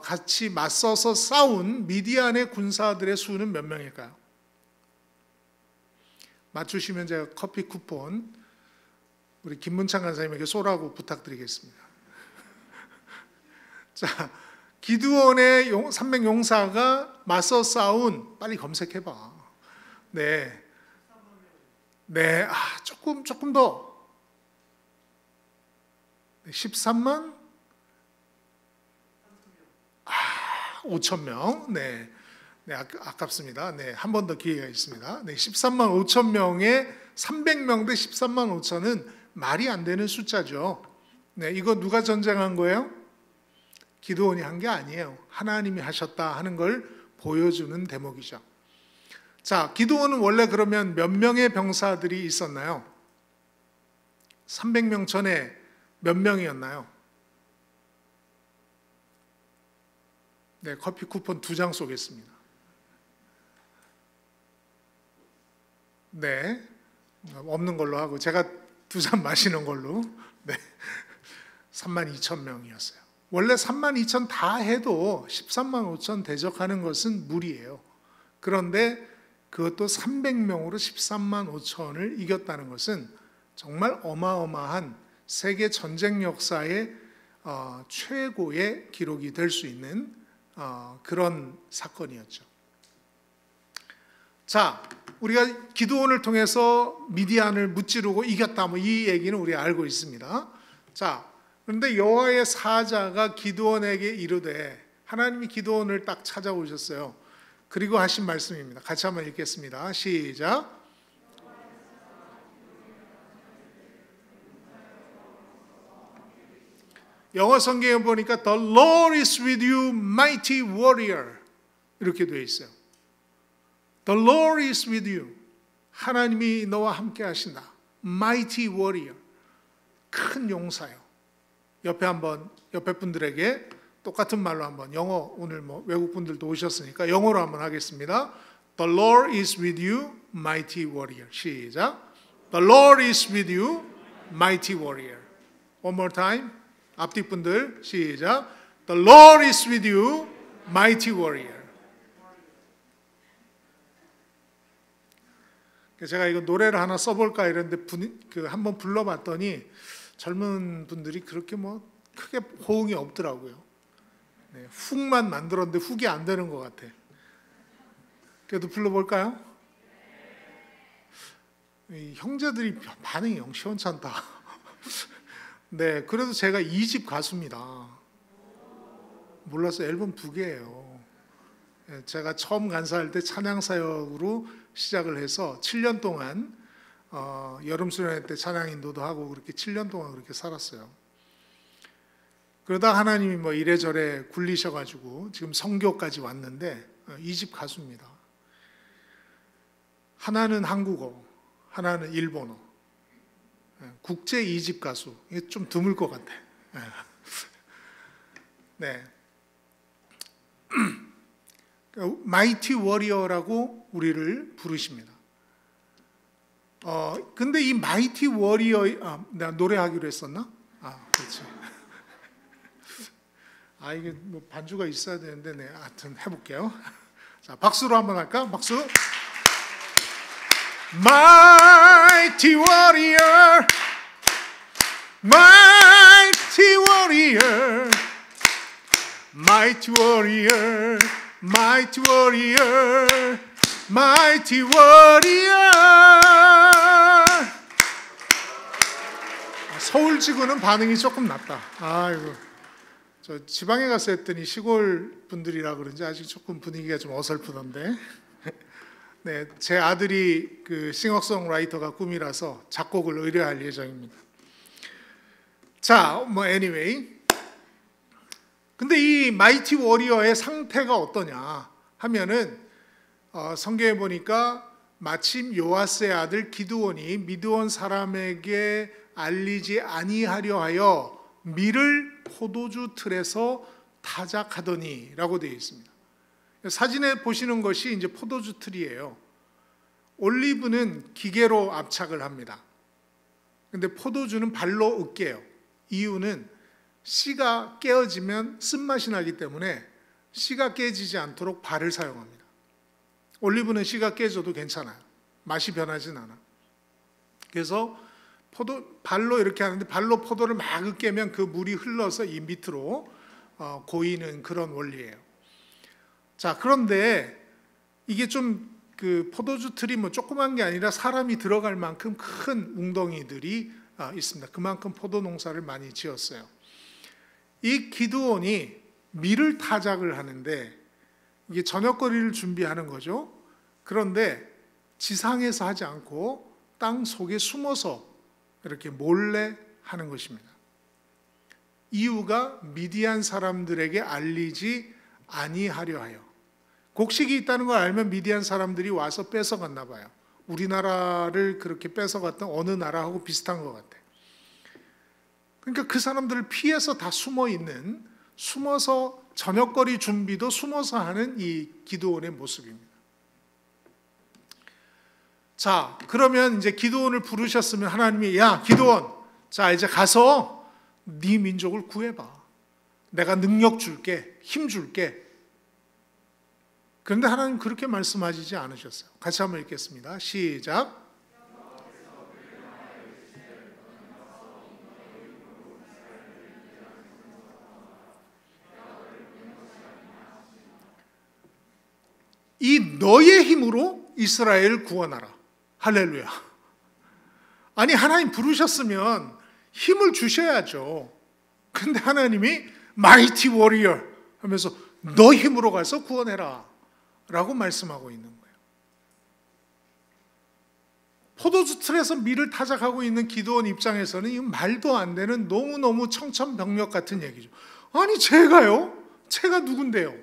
같이 맞서서 싸운 미디안의 군사들의 수는 몇 명일까요? 맞추시면 제가 커피 쿠폰 우리 김문창 간사님에게 쏘라고 부탁드리겠습니다. 자, 기드온의 300용사가 맞서 싸운, 빨리 검색해봐. 네, 조금 더. 13만 5천 명. 네, 아깝습니다. 네, 한 번 더 기회가 있습니다. 네, 13만 5천 명에 300명 대 13만 5천은 말이 안 되는 숫자죠. 네, 이거 누가 전쟁한 거예요? 기드온이 한 게 아니에요. 하나님이 하셨다 하는 걸 보여주는 대목이죠. 자, 기드온은 원래 그러면 몇 명의 병사들이 있었나요? 300명 전에 몇 명이었나요? 네, 커피 쿠폰 2장 쏘겠습니다. 네, 없는 걸로 하고 제가 2잔 마시는 걸로. 네, 32,000명이었어요. 원래 32,000 다 해도 13만 5천 대적하는 것은 무리예요. 그런데 그것도 300명으로 13만 5천을 이겼다는 것은 정말 어마어마한 세계 전쟁 역사의 최고의 기록이 될 수 있는 그런 사건이었죠. 자, 우리가 기드온을 통해서 미디안을 무찌르고 이겼다, 뭐 이 얘기는 우리가 알고 있습니다. 자, 그런데 여호와의 사자가 기드온에게 이르되, 하나님이 기드온을 딱 찾아오셨어요. 그리고 하신 말씀입니다. 같이 한번 읽겠습니다. 시작. 영어 성경에 보니까 The Lord is with you, mighty warrior, 이렇게 되어 있어요. The Lord is with you. 하나님이 너와 함께 하신다. Mighty warrior. 큰 용사요. 옆에 분들에게 똑같은 말로 한번, 영어, 오늘 뭐 외국 분들도 오셨으니까 영어로 한번 하겠습니다. The Lord is with you, mighty warrior. 시작. The Lord is with you, mighty warrior. One more time. 앞뒤 분들 시작. The Lord is with you, mighty warrior. 제가 이거 노래를 하나 써볼까 이랬는데 한번 불러봤더니 젊은 분들이 그렇게 뭐 크게 호응이 없더라고요. 네, 훅만 만들었는데 훅이 안 되는 것 같아. 그래도 불러볼까요? 이 형제들이 반응이 영 시원찮다. 네, 그래도 제가 2집 가수입니다. 몰라서 앨범 2개예요. 제가 처음 간사할 때 찬양사역으로 시작을 해서 7년 동안 여름 수련회 때 찬양 인도도 하고 그렇게 7년 동안 그렇게 살았어요. 그러다 하나님이 뭐 이래저래 굴리셔가지고 지금 선교까지 왔는데 2집 가수입니다. 하나는 한국어, 하나는 일본어. 국제 2집 가수. 이게 좀 드물 것 같아. 네. 마이티 워리어라고 우리를 부르십니다. 근데 이 마이티 워리어, 내가 노래하기로 했었나? 그렇지. 이게 뭐 반주가 있어야 되는데, 네, 하여튼 해볼게요. 자, 박수로 한번 할까? 박수. Mighty warrior, mighty warrior, mighty warrior, mighty warrior, mighty warrior. 서울 지구는 반응이 조금 낮다. 아이고, 저 지방에 가서 했더니 시골 분들이라 그런지 아직 조금 분위기가 좀 어설프던데. 네, 제 아들이 그 싱어송라이터가 꿈이라서 작곡을 의뢰할 예정입니다. 자, 뭐 anyway. 근데 이 마이티 워리어의 상태가 어떠냐 하면은 성경에 보니까 마침 요아스의 아들 기드온이 미드온 사람에게 알리지 아니하려 하여 밀을 포도주 틀에서 타작하더니라고 되어 있습니다. 사진에 보시는 것이 이제 포도주 틀이에요. 올리브는 기계로 압착을 합니다. 근데 포도주는 발로 으깨요. 이유는 씨가 깨어지면 쓴맛이 나기 때문에 씨가 깨지지 않도록 발을 사용합니다. 올리브는 씨가 깨져도 괜찮아요. 맛이 변하진 않아. 그래서 발로 이렇게 하는데 발로 포도를 막 으깨면 그 물이 흘러서 이 밑으로 고이는 그런 원리예요. 자, 그런데 이게 좀 그 포도주 틀이 뭐 조그만 게 아니라 사람이 들어갈 만큼 큰 웅덩이들이 있습니다. 그만큼 포도 농사를 많이 지었어요. 이 기드온이 밀을 타작을 하는데 이게 저녁거리를 준비하는 거죠. 그런데 지상에서 하지 않고 땅 속에 숨어서 이렇게 몰래 하는 것입니다. 이유가 미디안 사람들에게 알리지 아니하려 하여. 곡식이 있다는 걸 알면 미디안 사람들이 와서 뺏어갔나 봐요. 우리나라를 그렇게 뺏어갔던 어느 나라하고 비슷한 것 같아요. 그러니까 그 사람들을 피해서 다 숨어서 저녁거리 준비도 숨어서 하는 이 기드온의 모습입니다. 자, 그러면 이제 기드온을 부르셨으면 하나님이, 야 기드온, 자 이제 가서 네 민족을 구해봐. 내가 능력 줄게, 힘 줄게. 그런데 하나님 그렇게 말씀하시지 않으셨어요. 같이 한번 읽겠습니다. 시작. 이 너의 힘으로 이스라엘 구원하라. 할렐루야. 아니 하나님 부르셨으면 힘을 주셔야죠. 근데 하나님이 마이티 워리어 하면서 너 힘으로 가서 구원해라 라고 말씀하고 있는 거예요. 포도주 틀에서 밀을 타작하고 있는 기드온 입장에서는 이 말도 안 되는 너무너무 청천벽력 같은 얘기죠. 아니 제가요? 제가 누군데요?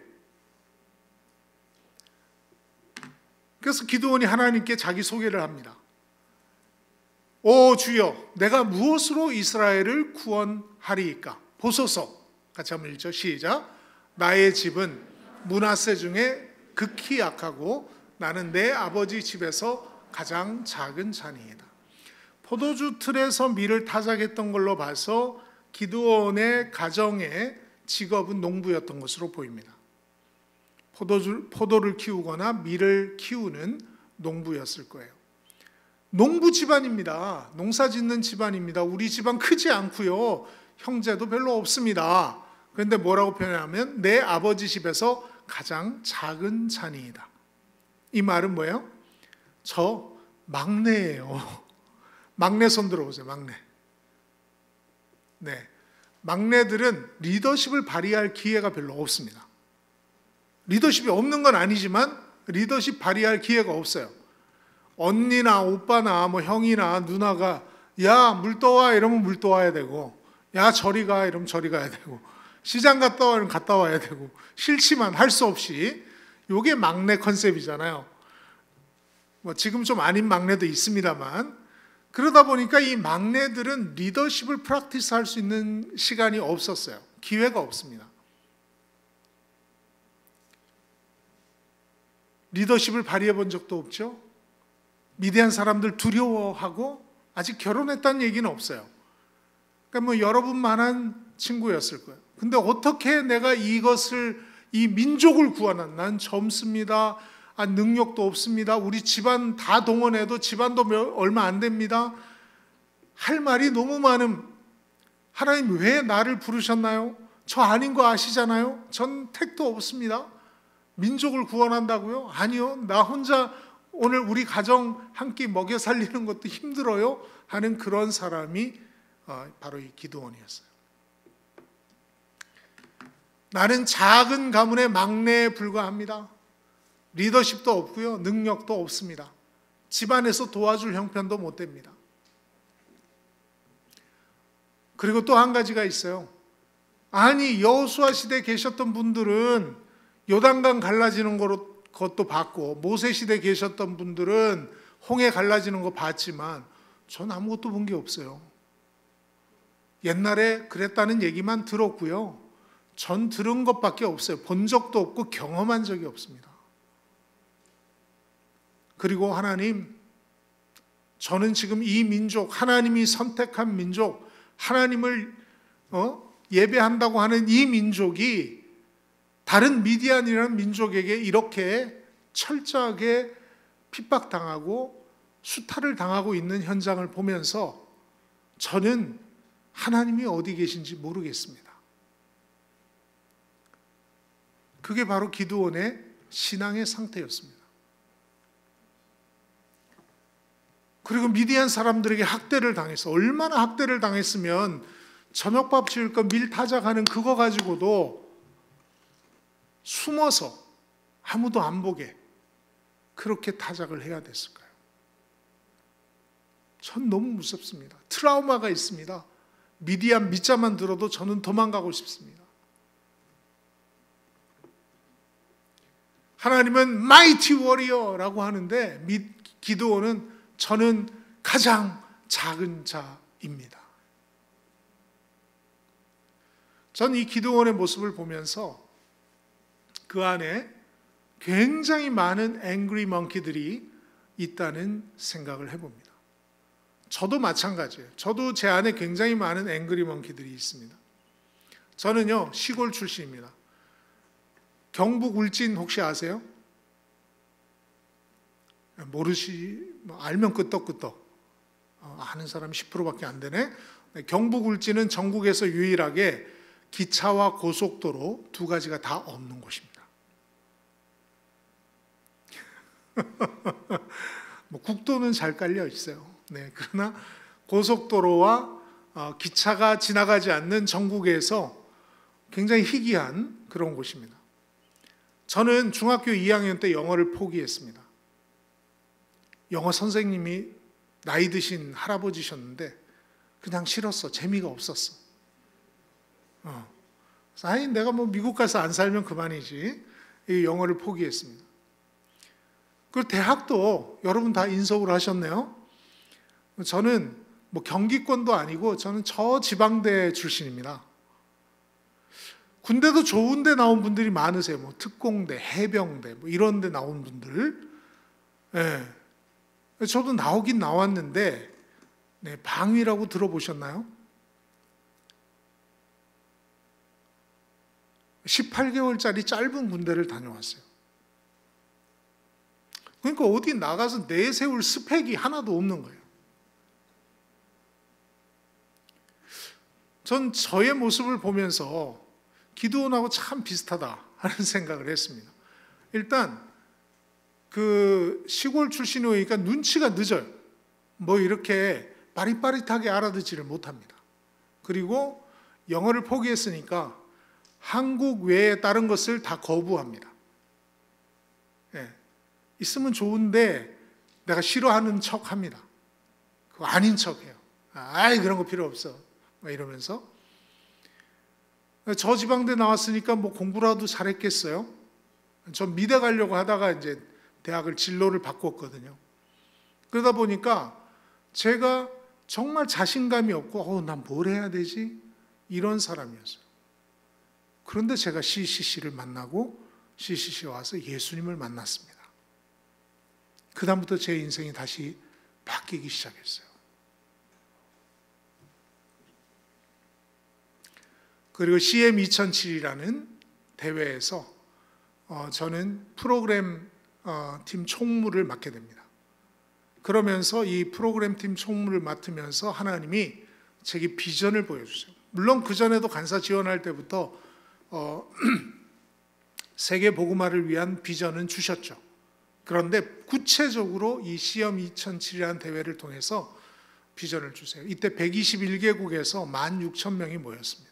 그래서 기드온이 하나님께 자기 소개를 합니다. 오 주여, 내가 무엇으로 이스라엘을 구원하리이까? 보소서. 같이 한번 읽죠. 시작. 나의 집은 므낫세 중에 극히 약하고 나는 내 아버지 집에서 가장 작은 자니이다. 포도주 틀에서 밀을 타작했던 걸로 봐서 기드온의 가정의 직업은 농부였던 것으로 보입니다. 포도를 키우거나 밀을 키우는 농부였을 거예요. 농부 집안입니다. 농사 짓는 집안입니다. 우리 집안 크지 않고요. 형제도 별로 없습니다. 그런데 뭐라고 표현하면 내 아버지 집에서 가장 작은 자니이다. 이 말은 뭐예요? 저 막내예요. 막내 손 들어보세요. 막내. 네, 막내들은 리더십을 발휘할 기회가 별로 없습니다. 리더십이 없는 건 아니지만 리더십 발휘할 기회가 없어요. 언니나 오빠나 뭐 형이나 누나가 야 물 떠와 이러면 물 떠와야 되고, 야 저리 가 이러면 저리 가야 되고, 시장 갔다 와 이러면 갔다 와야 되고, 싫지만 할 수 없이. 요게 막내 컨셉이잖아요. 뭐 지금 좀 아닌 막내도 있습니다만, 그러다 보니까 이 막내들은 리더십을 프랙티스 할 수 있는 시간이 없었어요. 기회가 없습니다. 리더십을 발휘해 본 적도 없죠. 미디안 사람들 두려워하고 아직 결혼했다는 얘기는 없어요. 그러니까 뭐 여러분만한 친구였을 거예요. 근데 어떻게 내가 이것을, 이 민족을 구하는, 난 젊습니다. 능력도 없습니다. 우리 집안 다 동원해도 집안도 얼마 안 됩니다. 할 말이 너무 많음. 하나님 왜 나를 부르셨나요? 저 아닌 거 아시잖아요. 전 택도 없습니다. 민족을 구원한다고요? 아니요. 나 혼자 오늘 우리 가정 한 끼 먹여 살리는 것도 힘들어요. 하는 그런 사람이 바로 이 기드온이었어요. 나는 작은 가문의 막내에 불과합니다. 리더십도 없고요. 능력도 없습니다. 집안에서 도와줄 형편도 못 됩니다. 그리고 또 한 가지가 있어요. 아니 여호수아 시대에 계셨던 분들은 요단강 갈라지는 것도 봤고, 모세 시대에 계셨던 분들은 홍해 갈라지는 거 봤지만 전 아무것도 본 게 없어요. 옛날에 그랬다는 얘기만 들었고요. 전 들은 것밖에 없어요. 본 적도 없고 경험한 적이 없습니다. 그리고 하나님, 저는 지금 이 민족, 하나님이 선택한 민족, 하나님을 예배한다고 하는 이 민족이 다른 미디안이라는 민족에게 이렇게 철저하게 핍박당하고 수탈을 당하고 있는 현장을 보면서 저는 하나님이 어디 계신지 모르겠습니다. 그게 바로 기드온의 신앙의 상태였습니다. 그리고 미디안 사람들에게 학대를 당해서, 얼마나 학대를 당했으면 저녁밥 지을 거 밀 타작하는 그거 가지고도 숨어서 아무도 안 보게 그렇게 타작을 해야 됐을까요? 전 너무 무섭습니다. 트라우마가 있습니다. 미디안 밑자만 들어도 저는 도망가고 싶습니다. 하나님은 마이티 워리어라고 하는데 기드온은 저는 가장 작은 자입니다. 전 이 기드온의 모습을 보면서 그 안에 굉장히 많은 앵그리 먼키들이 있다는 생각을 해봅니다. 저도 마찬가지예요. 저도 제 안에 굉장히 많은 앵그리 먼키들이 있습니다. 저는요, 시골 출신입니다. 경북 울진 혹시 아세요? 알면 끄떡끄떡. 아는 사람이 10%밖에 안 되네. 경북 울진은 전국에서 유일하게 기차와 고속도로 두 가지가 다 없는 곳입니다. 뭐 국도는 잘 깔려 있어요. 네, 그러나 고속도로와 기차가 지나가지 않는 전국에서 굉장히 희귀한 그런 곳입니다. 저는 중학교 2학년 때 영어를 포기했습니다. 영어 선생님이 나이 드신 할아버지셨는데 그냥 싫었어. 재미가 없었어. 아니 내가 뭐 미국 가서 안 살면 그만이지. 이 영어를 포기했습니다. 그리고 대학도 여러분 다 인서울 하셨네요. 저는 뭐 경기권도 아니고 저는 저 지방대 출신입니다. 군대도 좋은 데 나온 분들이 많으세요. 뭐 특공대, 해병대 뭐 이런 데 나온 분들. 네. 저도 나오긴 나왔는데 네, 방위라고 들어보셨나요? 18개월짜리 짧은 군대를 다녀왔어요. 그러니까 어디 나가서 내세울 스펙이 하나도 없는 거예요. 전 저의 모습을 보면서 기드온하고 참 비슷하다 하는 생각을 했습니다. 일단 그 시골 출신이니까 눈치가 늦어요. 뭐 이렇게 빠릿빠릿하게 알아듣지를 못합니다. 그리고 영어를 포기했으니까 한국 외에 다른 것을 다 거부합니다. 예. 있으면 좋은데 내가 싫어하는 척 합니다. 그거 아닌 척 해요. 아이 그런 거 필요 없어. 막 이러면서 저 지방대 나왔으니까 뭐 공부라도 잘했겠어요. 전 미대 가려고 하다가 이제 대학을 진로를 바꿨거든요. 그러다 보니까 제가 정말 자신감이 없고 난 뭘 해야 되지? 이런 사람이었어요. 그런데 제가 CCC를 만나고 CCC에 와서 예수님을 만났습니다. 그 다음부터 제 인생이 다시 바뀌기 시작했어요. 그리고 CM2007이라는 대회에서 저는 프로그램 팀 총무를 맡게 됩니다. 그러면서 이 프로그램 팀 총무를 맡으면서 하나님이 제게 비전을 보여주세요. 물론 그전에도 간사 지원할 때부터 세계 복음화를 위한 비전은 주셨죠. 그런데 구체적으로 이 CM2007이라는 대회를 통해서 비전을 주세요. 이때 121개국에서 16,000명이 모였습니다.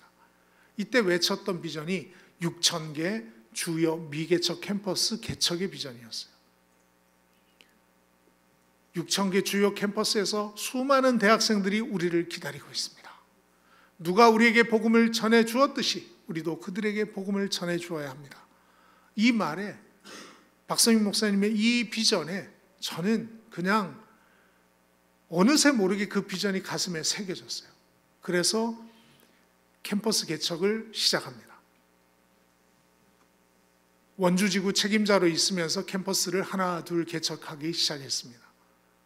이때 외쳤던 비전이 6,000개 주요 미개척 캠퍼스 개척의 비전이었어요. 6,000개 주요 캠퍼스에서 수많은 대학생들이 우리를 기다리고 있습니다. 누가 우리에게 복음을 전해 주었듯이 우리도 그들에게 복음을 전해 주어야 합니다. 이 말에 박성민 목사님의 이 비전에 저는 그냥 어느새 모르게 그 비전이 가슴에 새겨졌어요. 그래서 캠퍼스 개척을 시작합니다. 원주지구 책임자로 있으면서 캠퍼스를 하나 둘 개척하기 시작했습니다.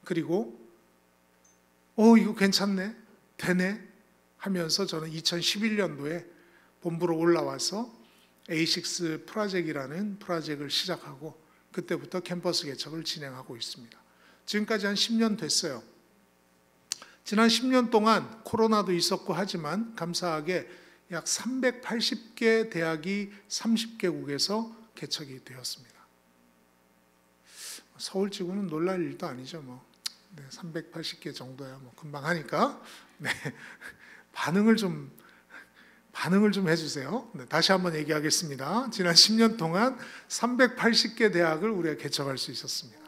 그리고 이거 괜찮네, 되네 하면서 저는 2011년도에 본부로 올라와서 A6 프로젝트라는 프로젝트를 시작하고 그때부터 캠퍼스 개척을 진행하고 있습니다. 지금까지 한 10년 됐어요. 지난 10년 동안 코로나도 있었고 하지만 감사하게 약 380개 대학이 30개국에서 개척이 되었습니다. 서울지구는 놀랄 일도 아니죠. 뭐. 네, 380개 정도야 뭐 금방 하니까 네, 반응을 좀 해주세요. 네, 다시 한번 얘기하겠습니다. 지난 10년 동안 380개 대학을 우리가 개척할 수 있었습니다.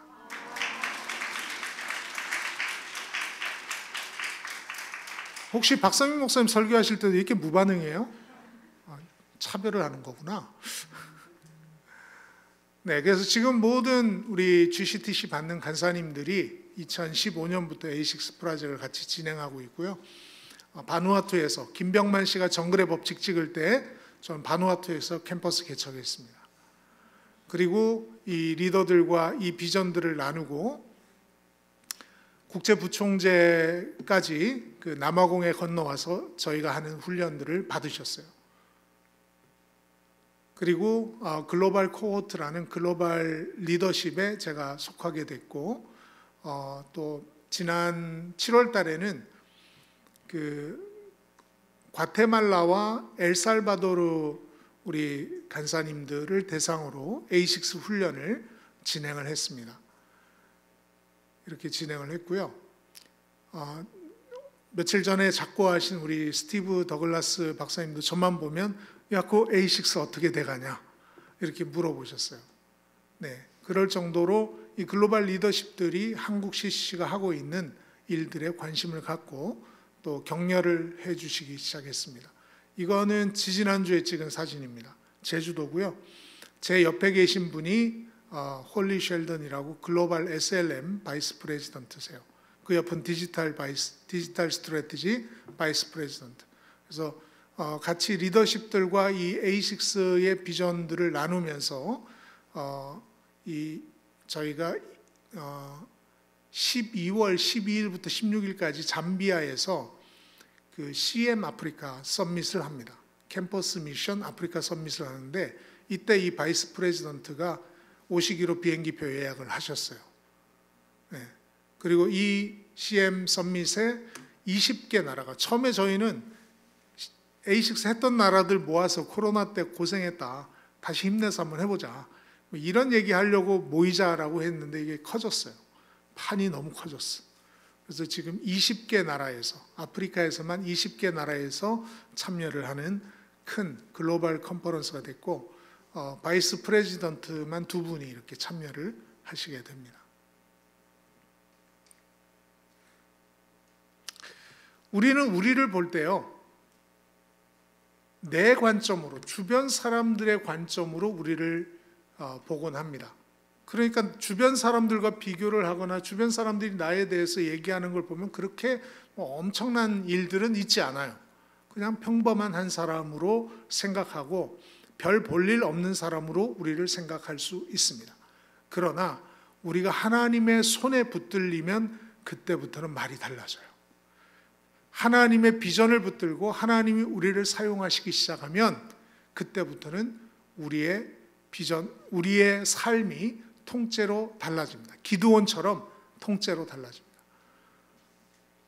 혹시 박성민 목사님 설교하실 때도 이렇게 무반응이에요? 차별을 하는 거구나. 네, 그래서 지금 모든 우리 GCTC 받는 간사님들이 2015년부터 A6 프로젝트를 같이 진행하고 있고요. 바누아투에서 김병만 씨가 정글의 법칙 찍을 때 저는 바누아투에서 캠퍼스 개척했습니다. 그리고 이 리더들과 이 비전들을 나누고 국제부총재까지 그 남아공에 건너와서 저희가 하는 훈련들을 받으셨어요. 그리고 글로벌 코호트라는 글로벌 리더십에 제가 속하게 됐고 또 지난 7월 달에는 그 과테말라와 엘살바도르 우리 간사님들을 대상으로 A6 훈련을 진행을 했습니다. 이렇게 진행을 했고요. 며칠 전에 작고하신 우리 스티브 더글라스 박사님도 저만 보면 야, 그 A6 어떻게 돼가냐 이렇게 물어보셨어요. 네, 그럴 정도로 이 글로벌 리더십들이 한국 CCC가 하고 있는 일들에 관심을 갖고 또 격려를 해주시기 시작했습니다. 이거는 지지난주에 찍은 사진입니다. 제주도고요. 제 옆에 계신 분이 홀리 셸던이라고 글로벌 SLM 바이스 프레지던트세요. 그 옆은 디지털 스트래티지 바이스 프레지던트. 그래서 같이 리더십들과 이 A6의 비전들을 나누면서 저희가 12월 12일부터 16일까지 잠비아에서 그 CM 아프리카 서밋을 합니다. 캠퍼스 미션 아프리카 서밋을 하는데 이때 이 바이스 프레지던트가 오시기로 비행기표 예약을 하셨어요. 네. 그리고 이 CM 서밋에 20개 나라가, 처음에 저희는 A6 했던 나라들 모아서 코로나 때 고생했다, 다시 힘내서 한번 해보자, 이런 얘기 하려고 모이자라고 했는데 이게 커졌어요. 판이 너무 커졌어. 그래서 지금 20개 나라에서, 아프리카에서만 20개 나라에서 참여를 하는 큰 글로벌 컨퍼런스가 됐고, 바이스 프레지던트만 2분이 이렇게 참여를 하시게 됩니다. 우리는 우리를 볼 때요, 내 관점으로, 주변 사람들의 관점으로 우리를 보곤 합니다. 그러니까 주변 사람들과 비교를 하거나 주변 사람들이 나에 대해서 얘기하는 걸 보면 그렇게 엄청난 일들은 있지 않아요. 그냥 평범한 한 사람으로 생각하고 별 볼 일 없는 사람으로 우리를 생각할 수 있습니다. 그러나 우리가 하나님의 손에 붙들리면 그때부터는 말이 달라져요. 하나님의 비전을 붙들고 하나님이 우리를 사용하시기 시작하면 그때부터는 우리의 비전, 우리의 삶이 통째로 달라집니다. 기드온처럼 통째로 달라집니다.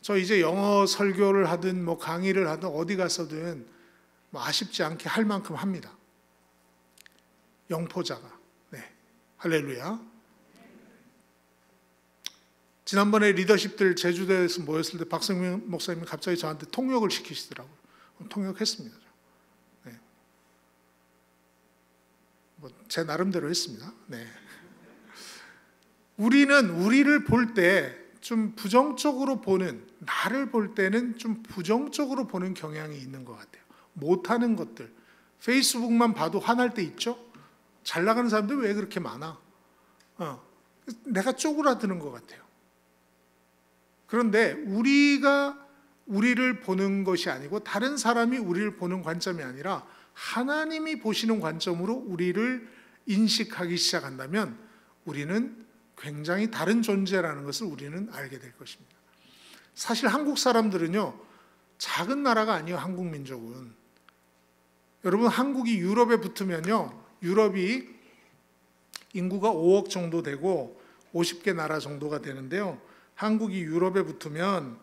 저 이제 영어 설교를 하든 뭐 강의를 하든 어디 가서든 뭐 아쉽지 않게 할 만큼 합니다. 영포자가. 네, 할렐루야. 지난번에 리더십들 제주도에서 모였을 때 박성민 목사님이 갑자기 저한테 통역을 시키시더라고요. 통역했습니다. 네. 뭐 제 나름대로 했습니다. 네. 우리는 우리를 볼 때 좀 부정적으로 보는, 나를 볼 때는 좀 부정적으로 보는 경향이 있는 것 같아요. 못하는 것들, 페이스북만 봐도 화날 때 있죠? 잘 나가는 사람들 왜 그렇게 많아? 내가 쪼그라드는 것 같아요. 그런데 우리가 우리를 보는 것이 아니고 다른 사람이 우리를 보는 관점이 아니라 하나님이 보시는 관점으로 우리를 인식하기 시작한다면 우리는 굉장히 다른 존재라는 것을 우리는 알게 될 것입니다. 사실 한국 사람들은요, 작은 나라가 아니에요. 한국 민족은. 여러분, 한국이 유럽에 붙으면요, 유럽이 인구가 5억 정도 되고 50개 나라 정도가 되는데요, 한국이 유럽에 붙으면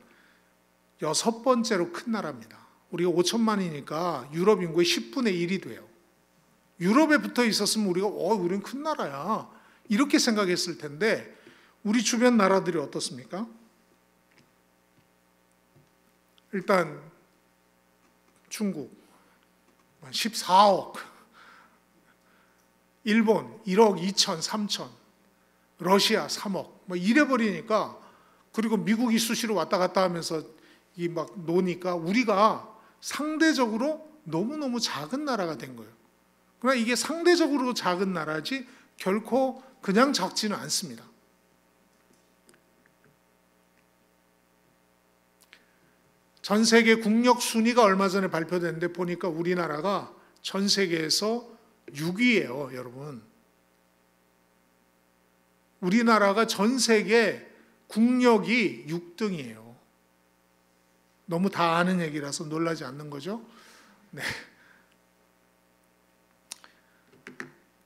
6번째로 큰 나라입니다. 우리가 5천만이니까 유럽 인구의 10분의 1이 돼요. 유럽에 붙어 있었으면 우리가 우리는 큰 나라야 이렇게 생각했을 텐데 우리 주변 나라들이 어떻습니까? 일단 중국 14억, 일본 1억 2천, 3천, 러시아 3억 뭐 이래버리니까, 그리고 미국이 수시로 왔다 갔다 하면서 이 막 노니까 우리가 상대적으로 너무너무 작은 나라가 된 거예요. 그러나 이게 상대적으로 작은 나라지 결코 그냥 작지는 않습니다. 전 세계 국력 순위가 얼마 전에 발표됐는데 보니까 우리나라가 전 세계에서 6위예요, 여러분. 우리나라가 전 세계 국력이 6등이에요. 너무 다 아는 얘기라서 놀라지 않는 거죠. 네.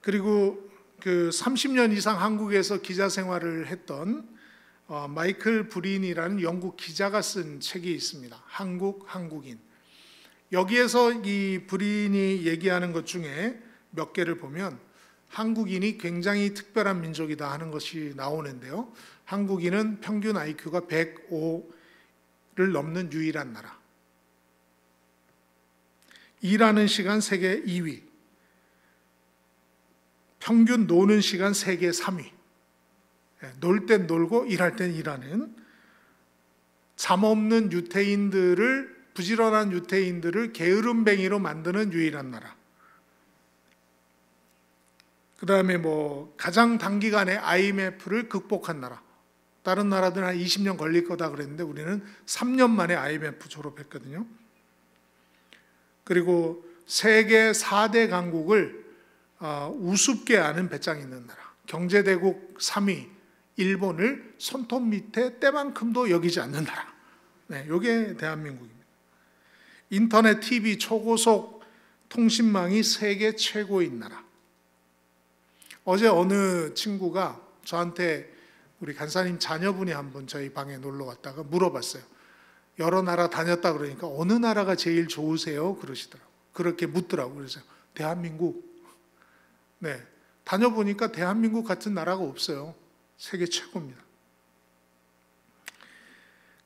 그리고 그 30년 이상 한국에서 기자 생활을 했던 마이클 브린이라는 영국 기자가 쓴 책이 있습니다. 한국인. 여기에서 이 브린이 얘기하는 것 중에 몇 개를 보면 한국인이 굉장히 특별한 민족이다 하는 것이 나오는데요. 한국인은 평균 IQ가 105를 넘는 유일한 나라. 일하는 시간 세계 2위. 평균 노는 시간 세계 3위. 놀 땐 놀고 일할 땐 일하는, 잠 없는 유태인들을, 부지런한 유태인들을 게으름뱅이로 만드는 유일한 나라. 그 다음에 가장 단기간에 IMF를 극복한 나라. 다른 나라들은 한 20년 걸릴 거다 그랬는데 우리는 3년 만에 IMF 졸업했거든요. 그리고 세계 4대 강국을 우습게 아는 배짱 있는 나라. 경제대국 3위 일본을 손톱 밑에 때만큼도 여기지 않는 나라. 네, 이게 대한민국입니다. 인터넷, TV, 초고속 통신망이 세계 최고인 나라. 어제 어느 친구가 저한테, 우리 간사님 자녀분이 한번 저희 방에 놀러 왔다가 물어봤어요. 여러 나라 다녔다 그러니까 어느 나라가 제일 좋으세요? 그러시더라고요. 그렇게 묻더라고요. 그래서 대한민국. 네, 다녀보니까 대한민국 같은 나라가 없어요. 세계 최고입니다.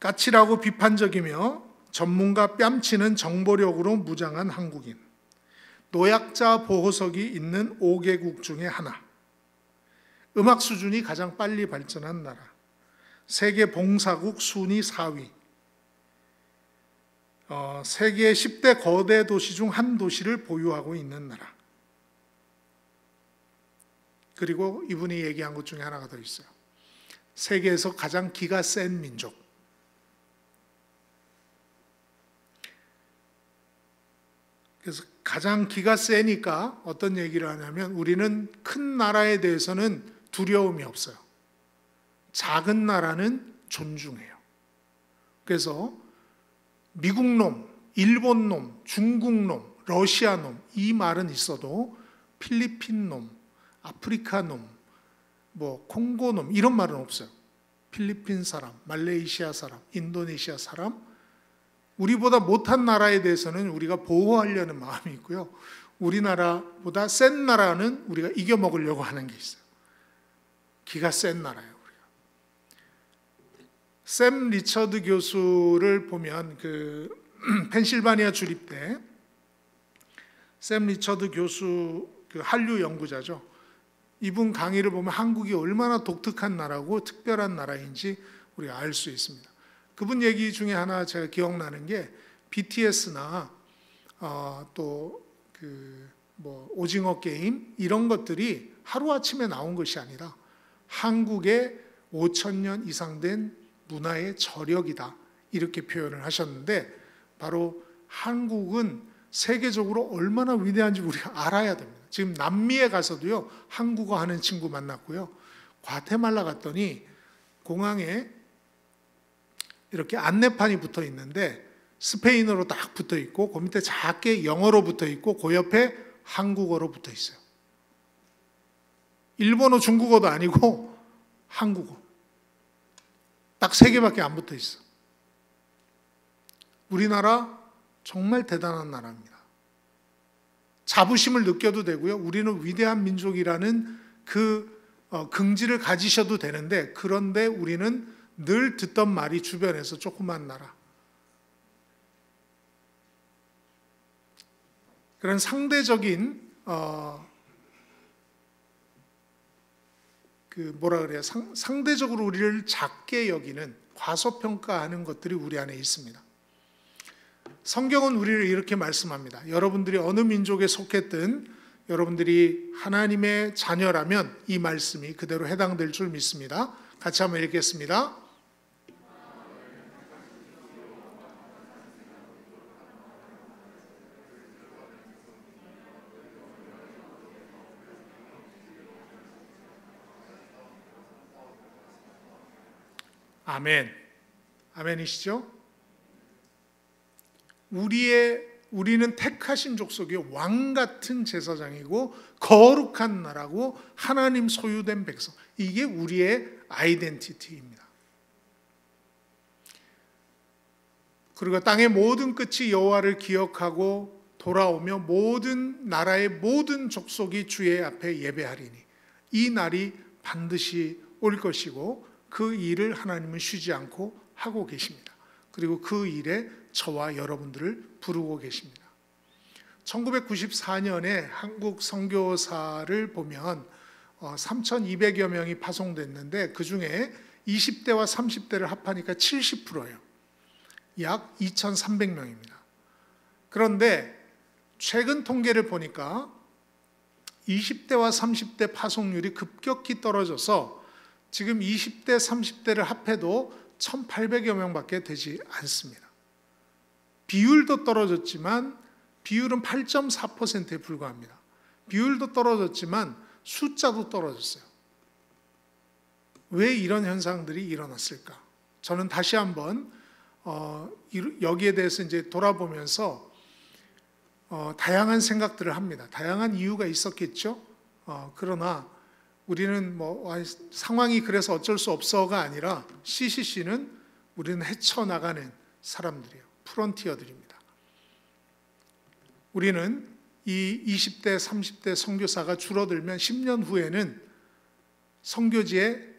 까칠하고 비판적이며 전문가 뺨치는 정보력으로 무장한 한국인. 노약자 보호석이 있는 5개국 중에 하나. 음악 수준이 가장 빨리 발전한 나라. 세계 봉사국 순위 4위. 세계 10대 거대 도시 중 한 도시를 보유하고 있는 나라. 그리고 이분이 얘기한 것 중에 하나가 더 있어요. 세계에서 가장 기가 센 민족. 그래서 가장 기가 세니까 어떤 얘기를 하냐면, 우리는 큰 나라에 대해서는 두려움이 없어요. 작은 나라는 존중해요. 그래서 미국 놈, 일본 놈, 중국 놈, 러시아 놈, 이 말은 있어도 필리핀 놈, 아프리카 놈, 콩고 놈, 이런 말은 없어요. 필리핀 사람, 말레이시아 사람, 인도네시아 사람, 우리보다 못한 나라에 대해서는 우리가 보호하려는 마음이 있고요. 우리나라보다 센 나라는 우리가 이겨먹으려고 하는 게 있어요. 기가 센 나라예요, 우리가. 샘 리처드 교수를 보면, 펜실바니아 주립대 샘 리처드 교수, 한류 연구자죠. 이분 강의를 보면 한국이 얼마나 독특한 나라고 특별한 나라인지 우리가 알 수 있습니다. 그분 얘기 중에 하나 제가 기억나는 게, BTS나 오징어 게임 이런 것들이 하루아침에 나온 것이 아니라 한국의 5,000년 이상 된 문화의 저력이다, 이렇게 표현을 하셨는데, 바로 한국은 세계적으로 얼마나 위대한지 우리가 알아야 됩니다. 지금 남미에 가서도요, 한국어 하는 친구 만났고요. 과테말라 갔더니 공항에 이렇게 안내판이 붙어 있는데 스페인어로 딱 붙어 있고, 그 밑에 작게 영어로 붙어 있고, 그 옆에 한국어로 붙어 있어요. 일본어, 중국어도 아니고 한국어. 딱 3개밖에 안 붙어 있어. 우리나라 정말 대단한 나라입니다. 자부심을 느껴도 되고요. 우리는 위대한 민족이라는 긍지를 가지셔도 되는데, 그런데 우리는 늘 듣던 말이 주변에서 조그만 나라. 그런 상대적인 상대적으로 우리를 작게 여기는, 과소평가하는 것들이 우리 안에 있습니다. 성경은 우리를 이렇게 말씀합니다. 여러분들이 어느 민족에 속했든 여러분들이 하나님의 자녀라면 이 말씀이 그대로 해당될 줄 믿습니다. 같이 한번 읽겠습니다. 아멘. 아멘이시죠? 우리는 택하신 족속의 왕 같은 제사장이고 거룩한 나라고 하나님 소유된 백성. 이게 우리의 아이덴티티입니다. 그리고 땅의 모든 끝이 여호와를 기억하고 돌아오며 모든 나라의 모든 족속이 주의 앞에 예배하리니 이 날이 반드시 올 것이고 그 일을 하나님은 쉬지 않고 하고 계십니다. 그리고 그 일에 저와 여러분들을 부르고 계십니다. 1994년에 한국 선교사를 보면 3,200여 명이 파송됐는데 그 중에 20대와 30대를 합하니까 70%예요. 약 2,300명입니다. 그런데 최근 통계를 보니까 20대와 30대 파송률이 급격히 떨어져서 지금 20대, 30대를 합해도 1,800여 명밖에 되지 않습니다. 비율도 떨어졌지만 비율은 8.4%에 불과합니다. 비율도 떨어졌지만 숫자도 떨어졌어요. 왜 이런 현상들이 일어났을까? 저는 다시 한번 여기에 대해서 이제 돌아보면서 다양한 생각들을 합니다. 다양한 이유가 있었겠죠. 그러나 우리는 상황이 그래서 어쩔 수 없어가 아니라 CCC는 우리는 헤쳐나가는 사람들이에요. 프론티어들입니다. 우리는 이 20대, 30대 선교사가 줄어들면 10년 후에는 선교지에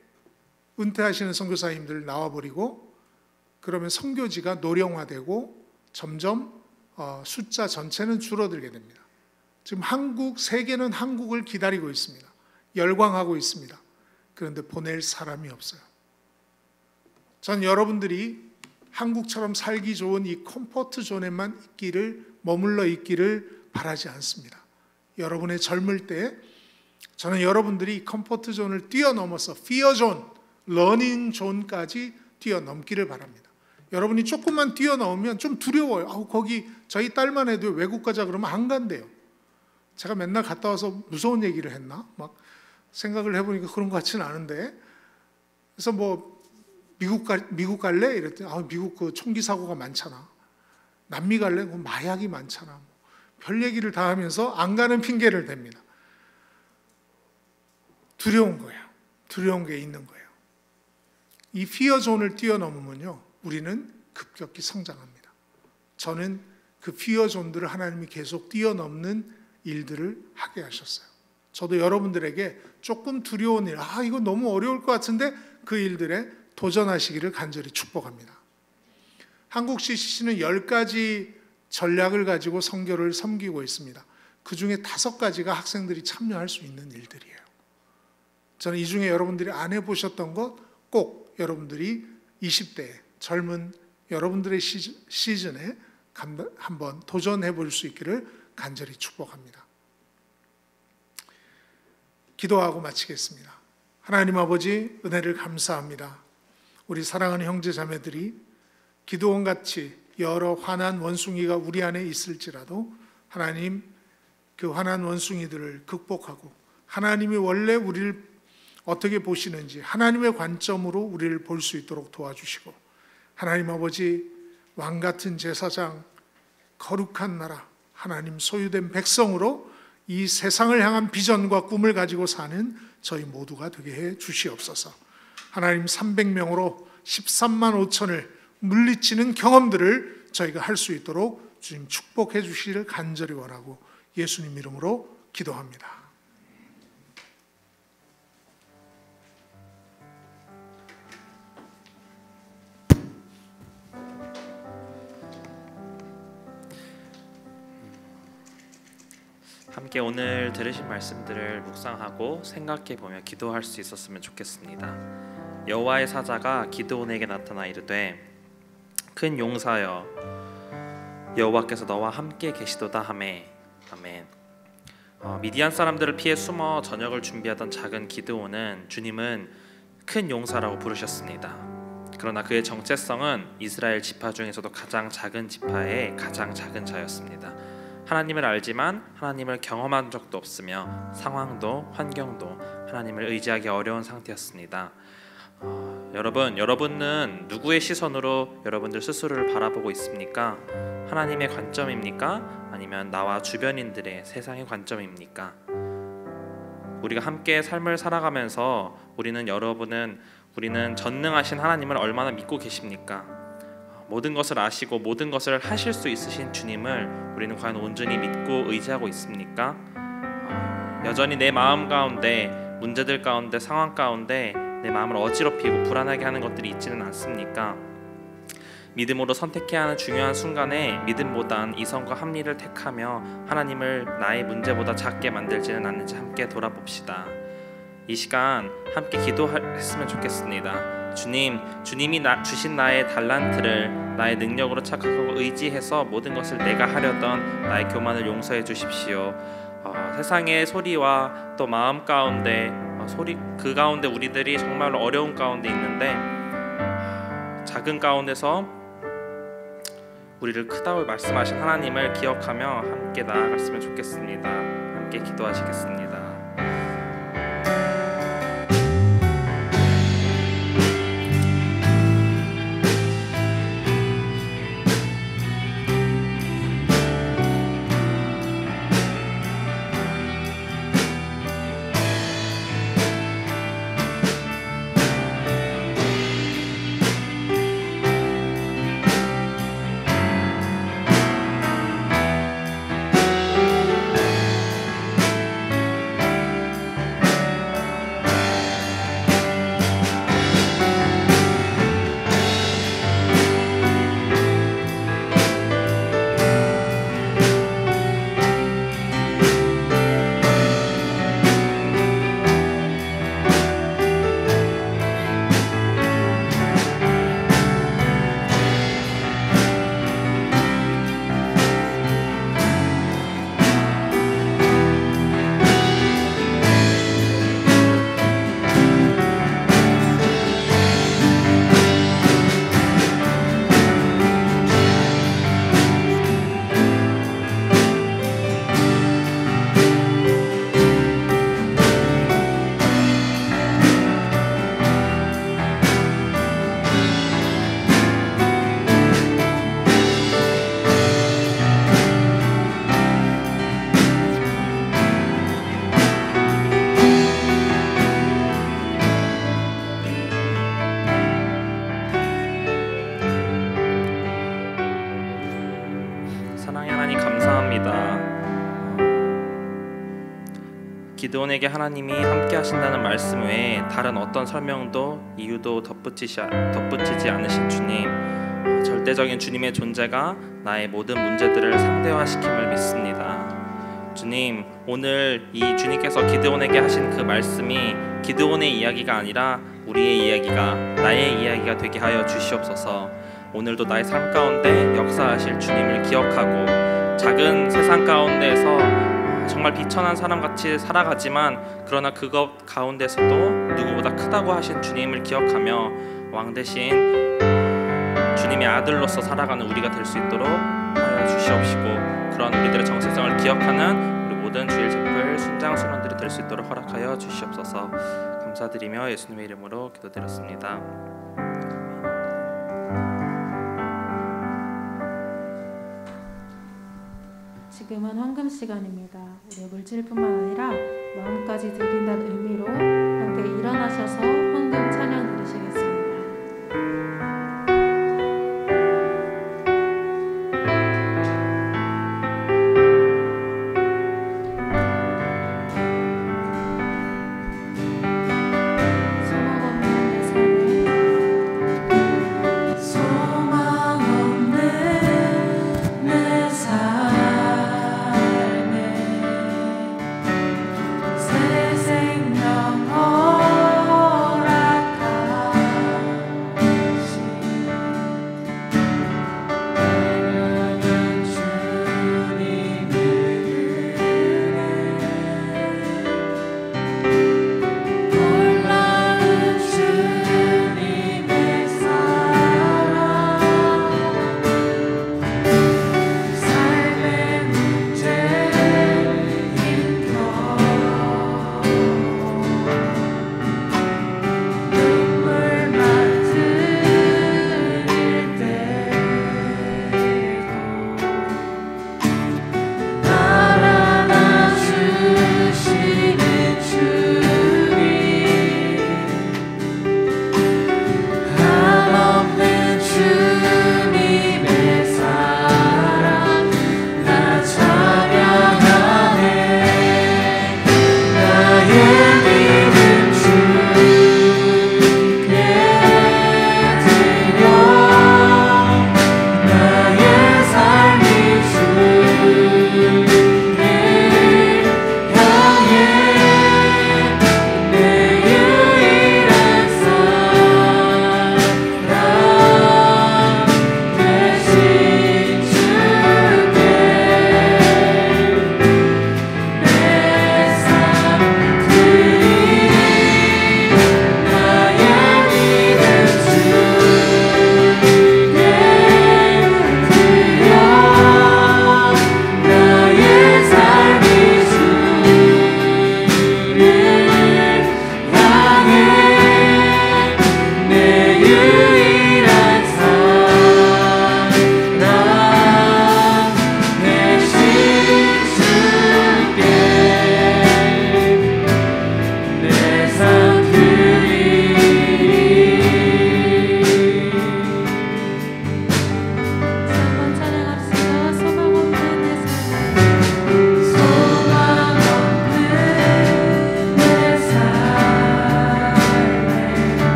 은퇴하시는 선교사님들 나와버리고 그러면 선교지가 노령화되고 점점 숫자 전체는 줄어들게 됩니다. 지금 세계는 한국을 기다리고 있습니다. 열광하고 있습니다. 그런데 보낼 사람이 없어요. 전 여러분들이 한국처럼 살기 좋은 이 컴포트 존에만 머물러 있기를 바라지 않습니다. 여러분의 젊을 때 저는 여러분들이 컴포트 존을 뛰어넘어서 피어 존, 러닝 존까지 뛰어넘기를 바랍니다. 여러분이 조금만 뛰어넘으면 좀 두려워요. 거기 저희 딸만 해도 외국 가자 그러면 안 간대요. 제가 맨날 갔다 와서 무서운 얘기를 했나? 막 생각을 해보니까 그런 것 같지는 않은데. 그래서 미국 갈래? 이랬더니 미국 그 총기 사고가 많잖아. 남미 갈래? 마약이 많잖아. 별 얘기를 다 하면서 안 가는 핑계를 댑니다. 두려운 거예요. 두려운 게 있는 거예요. 이 피어 존을 뛰어넘으면요, 우리는 급격히 성장합니다. 저는 그 피어 존들을 하나님이 계속 뛰어넘는 일들을 하게 하셨어요. 저도 여러분들에게 조금 두려운 일, 이거 너무 어려울 것 같은데 그 일들에 도전하시기를 간절히 축복합니다. 한국 CCC는 10가지 전략을 가지고 선교를 섬기고 있습니다. 그 중에 5가지가 학생들이 참여할 수 있는 일들이에요. 저는 이 중에 여러분들이 안 해보셨던 것 꼭 여러분들이 20대 젊은 여러분들의 시즌에 한번 도전해 볼 수 있기를 간절히 축복합니다. 기도하고 마치겠습니다. 하나님 아버지, 은혜를 감사합니다. 우리 사랑하는 형제 자매들이 기드온같이 여러 환난 원숭이가 우리 안에 있을지라도 하나님, 그 환난 원숭이들을 극복하고 하나님이 원래 우리를 어떻게 보시는지 하나님의 관점으로 우리를 볼 수 있도록 도와주시고, 하나님 아버지, 왕같은 제사장, 거룩한 나라, 하나님 소유된 백성으로 이 세상을 향한 비전과 꿈을 가지고 사는 저희 모두가 되게 해 주시옵소서. 하나님, 300명으로 13만 5천을 물리치는 경험들을 저희가 할 수 있도록 주님 축복해 주시기를 간절히 원하고 예수님 이름으로 기도합니다. 함께 오늘 들으신 말씀들을 묵상하고 생각해보며 기도할 수 있었으면 좋겠습니다. 여호와의 사자가 기드온에게 나타나 이르되 큰 용사여, 여호와께서 너와 함께 계시도다 하매. 아멘. 미디안 사람들을 피해 숨어 저녁을 준비하던 작은 기드온은 주님은 큰 용사라고 부르셨습니다. 그러나 그의 정체성은 이스라엘 지파 중에서도 가장 작은 지파의 가장 작은 자였습니다. 하나님을 알지만 하나님을 경험한 적도 없으며 상황도 환경도 하나님을 의지하기 어려운 상태였습니다. 여러분은 누구의 시선으로 여러분들 스스로를 바라보고 있습니까? 하나님의 관점입니까? 아니면 나와 주변인들의 세상의 관점입니까? 우리가 함께 삶을 살아가면서 우리는 전능하신 하나님을 얼마나 믿고 계십니까? 모든 것을 아시고 모든 것을 하실 수 있으신 주님을 우리는 과연 온전히 믿고 의지하고 있습니까? 여전히 내 마음 가운데, 문제들 가운데, 상황 가운데 내 마음을 어지럽히고 불안하게 하는 것들이 있지는 않습니까? 믿음으로 선택해야 하는 중요한 순간에 믿음보단 이성과 합리를 택하며 하나님을 나의 문제보다 작게 만들지는 않는지 함께 돌아봅시다. 이 시간 함께 기도했으면 좋겠습니다. 주님이 주신 나의 달란트를 나의 능력으로 착각하고 의지해서 모든 것을 내가 하려던 나의 교만을 용서해 주십시오. 세상의 소리와 또 마음 가운데 그 가운데 우리들이 정말 어려운 가운데 있는데 작은 가운데서 우리를 크다고 말씀하신 하나님을 기억하며 함께 나아갔으면 좋겠습니다. 함께 기도하시겠습니다. 기드온에게 하나님이 함께 하신다는 말씀 외에 다른 어떤 설명도 이유도 덧붙이지 않으신 주님, 절대적인 주님의 존재가 나의 모든 문제들을 상대화시킴을 믿습니다. 주님, 오늘 이 주님께서 기드온에게 하신 그 말씀이 기드온의 이야기가 아니라 우리의 이야기가, 나의 이야기가 되게 하여 주시옵소서. 오늘도 나의 삶 가운데 역사하실 주님을 기억하고 작은 세상 가운데에서 정말 비천한 사람같이 살아가지만 그러나 그것 가운데서도 누구보다 크다고 하신 주님을 기억하며 왕 대신 주님의 아들로서 살아가는 우리가 될 수 있도록 하여 주시옵시고, 그런 우리들의 정체성을 기억하는 우리 모든 주일 제풀 순장 순원들이 될 수 있도록 허락하여 주시옵소서. 감사드리며 예수님의 이름으로 기도드렸습니다. 지금은 헌금 시간입니다. 우리 물질뿐만 아니라 마음까지 드린다는 의미로 함께 일어나셔서 헌금 찬양 드리시겠습니다. 새 생명 허락하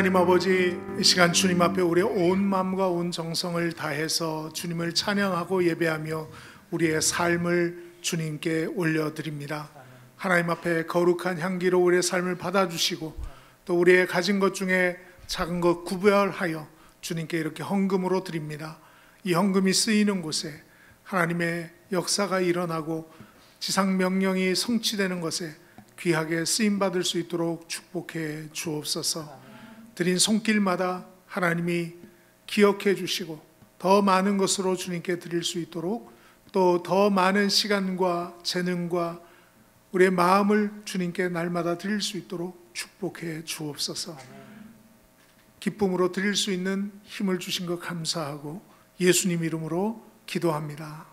하나님 아버지, 이 시간 주님 앞에 우리의 온 마음과 온 정성을 다해서 주님을 찬양하고 예배하며 우리의 삶을 주님께 올려드립니다. 하나님 앞에 거룩한 향기로 우리의 삶을 받아주시고 또 우리의 가진 것 중에 작은 것 구별하여 주님께 이렇게 헌금으로 드립니다. 이 헌금이 쓰이는 곳에 하나님의 역사가 일어나고 지상 명령이 성취되는 것에 귀하게 쓰임받을 수 있도록 축복해 주옵소서. 드린 손길마다 하나님이 기억해 주시고 더 많은 것으로 주님께 드릴 수 있도록 또 더 많은 시간과 재능과 우리의 마음을 주님께 날마다 드릴 수 있도록 축복해 주옵소서. 기쁨으로 드릴 수 있는 힘을 주신 것 감사하고 예수님 이름으로 기도합니다.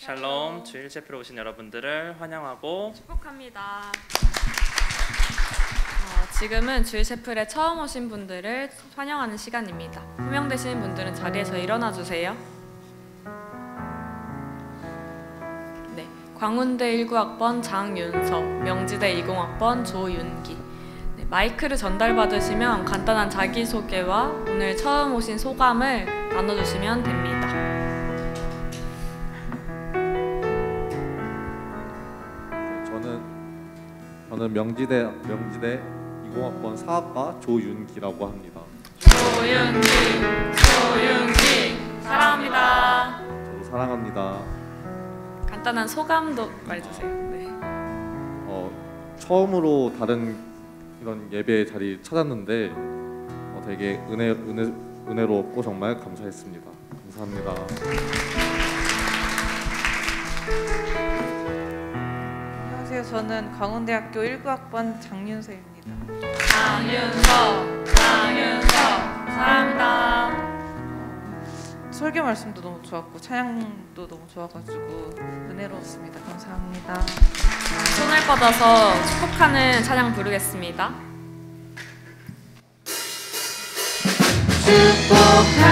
샬롬, 주일 집회로 오신 여러분들을 환영하고 축복합니다. 지금은 주일 셰플에 처음 오신 분들을 환영하는 시간입니다. 호명되신 분들은 자리에서 일어나 주세요. 네, 광운대 19학번 장윤서, 명지대 20학번 조윤기. 네, 마이크를 전달받으시면 간단한 자기소개와 오늘 처음 오신 소감을 나눠주시면 됩니다. 저는 명지대 20학번 사학과 조윤기라고 합니다. 조윤기 사랑합니다. 저도 사랑합니다. 간단한 소감도 말해주세요. 네. 처음으로 다른 이런 예배 자리 찾았는데 되게 은혜롭고 정말 감사했습니다. 감사합니다. 안녕하세요. 저는 광운대학교 19학번 장윤서입니다. 장윤서 사랑합니다. 설교 말씀도 너무 좋았고 찬양도 너무 좋아가지고 은혜로웠습니다. 감사합니다. 손을 뻗어서 축복하는 찬양 부르겠습니다.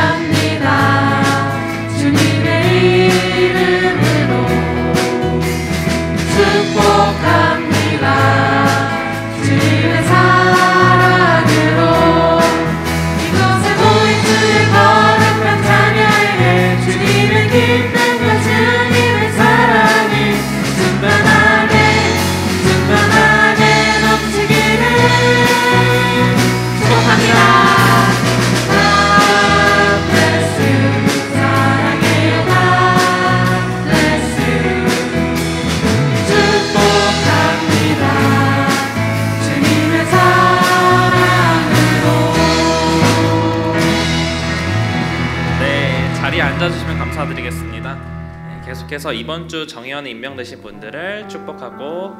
축복합니다. 주님의 이름으로 축복합니다. 주님의 사랑으로 이곳에 모인 주의 거룩한 자녀에게 주님의 기쁨과 주님의 사랑이 충만하게 넘치기를 축복합니다. 앉아주시면 감사드리겠습니다. 네, 계속해서 이번 주 정회원에 임명되신 분들을 축복하고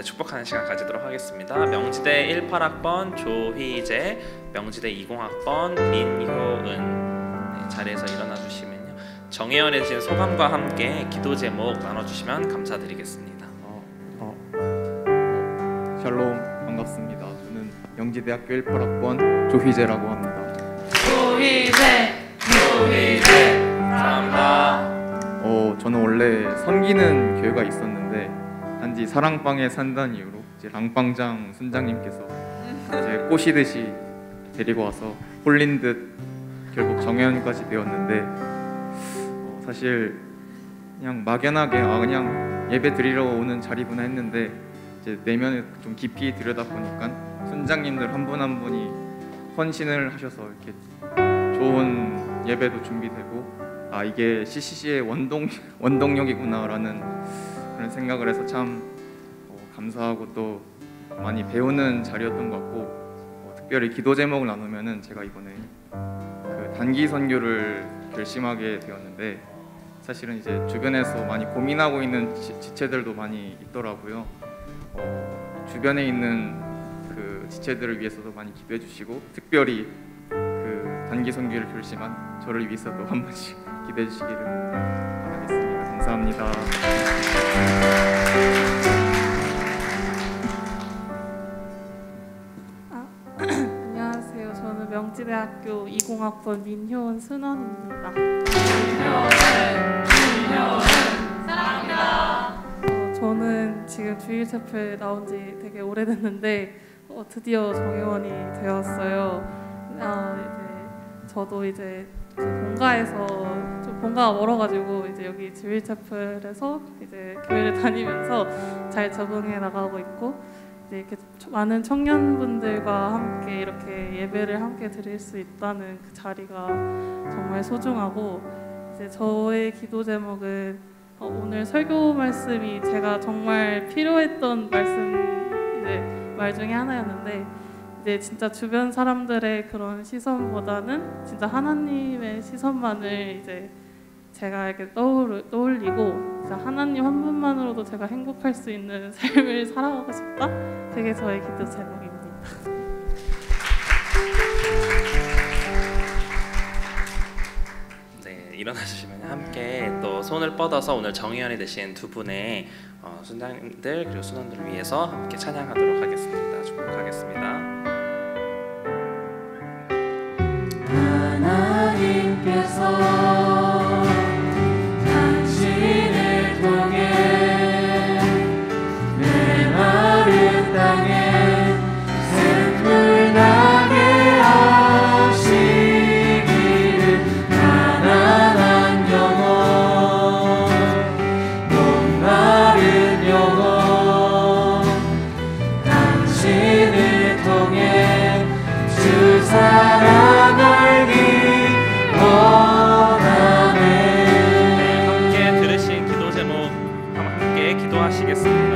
축복하는 시간 가지도록 하겠습니다. 명지대 18학번 조희재, 명지대 20학번 민효은. 네, 자리에서 일어나 주시면요. 정회원에 계신 소감과 함께 기도 제목 나눠주시면 감사드리겠습니다. 샬롬, 반갑습니다. 저는 명지대학교 18학번 조희재라고 합니다. 조희재 감사합니다. 저는 원래 섬기는 교회가 있었는데 단지 사랑방에 산다는 이유로 이제 랑방장 순장님께서 이제 꼬시듯이 데리고 와서 홀린 듯 결국 정회원까지 되었는데 사실 그냥 막연하게 그냥 예배 드리러 오는 자리구나 했는데 이제 내면을 좀 깊이 들여다보니까 순장님들 한 분 한 분이 헌신을 하셔서 이렇게 좋은 예배도 준비되고 이게 CCC의 원동력이구나라는 그런 생각을 해서 참 감사하고 또 많이 배우는 자리였던 것 같고 특별히 기도 제목을 나누면은 제가 이번에 그 단기 선교를 결심하게 되었는데 사실은 이제 주변에서 많이 고민하고 있는 지체들도 많이 있더라고요. 주변에 있는 그 지체들을 위해서도 많이 기도해 주시고 특별히 그 단기 선교를 결심한 저를 위해서도 한 번씩 기도해 주시기를 바라겠습니다. 감사합니다. 명지대학교 20학번 민효은 순원입니다. 사랑합니다. 저는 지금 주일체플 나온 지 되게 오래됐는데 드디어 정회원이 되었어요. 이제 저도 이제 그 본가에서 좀 본가가 멀어가지고 이제 여기 주일체플에서 이제 교회를 다니면서 잘 적응해 나가고 있고, 이제 이렇게 많은 청년분들과 함께 이렇게 예배를 함께 드릴 수 있다는 그 자리가 정말 소중하고, 이제 저의 기도 제목은 오늘 설교 말씀이 제가 정말 필요했던 말 중에 하나였는데, 이제 진짜 주변 사람들의 그런 시선보다는 진짜 하나님의 시선만을 이제 제가 이렇게 떠올리고, 진짜 하나님 한 분만으로도 제가 행복할 수 있는 삶을 살아가고 싶다. 그게 저의 기도 제목입니다. 네, 일어나 주시면 함께 또 손을 뻗어서 오늘 정의원이 되신 두 분의 순장님들 그리고 순원들을 위해서 함께 찬양하도록 하겠습니다. 축복하겠습니다. 하나님께서 당신을 통해 메마른 땅에 샘물 나게 하시기를, 가난한 영혼, 목마른 영혼, 당신을 통해 주 사랑 알기 함께 들으신 기도 제목 함께 기도하시겠습니다.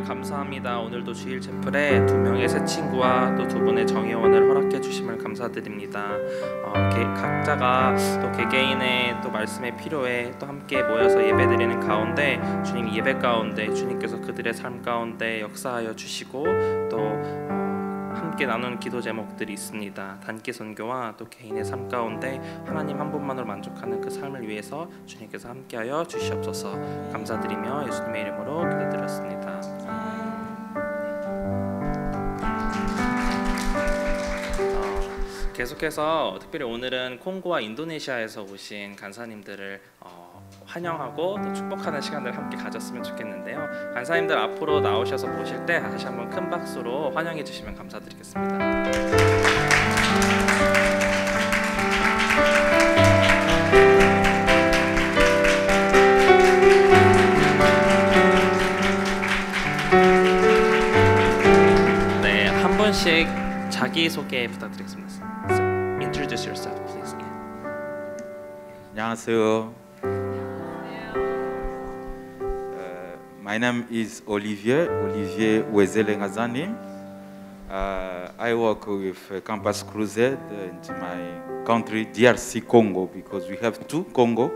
감사합니다. 오늘도 주일 채플에 두 명의 새 친구와 또 두 분의 정회원을 허락해 주심을 감사드립니다. 각자가 또 개개인의 또 말씀의 필요에 또 함께 모여서 예배드리는 가운데 주님 예배 가운데 주님께서 그들의 삶 가운데 역사하여 주시고 또 함께 나눈 기도 제목들이 있습니다. 단기 선교와 또 개인의 삶 가운데 하나님 한 분만으로 만족하는 그 삶을 위해서 주님께서 함께하여 주시옵소서. 감사드리며 예수님의 이름으로 기도드렸습니다. 계속해서 특별히 오늘은 콩고와 인도네시아에서 오신 간사님들을 환영하고 또 축복하는 시간을 함께 가졌으면 좋겠는데요. 간사님들 앞으로 나오셔서 보실 때 다시 한번 큰 박수로 환영해 주시면 감사드리겠습니다. 네, 한 분씩 자기 소개 부탁드리겠습니다. Introduce yourself, please. 안녕하세요. My name is Olivier Wezele Ngazani. I work with Campus Crusade in my country, DRC Congo, because we have two Congo,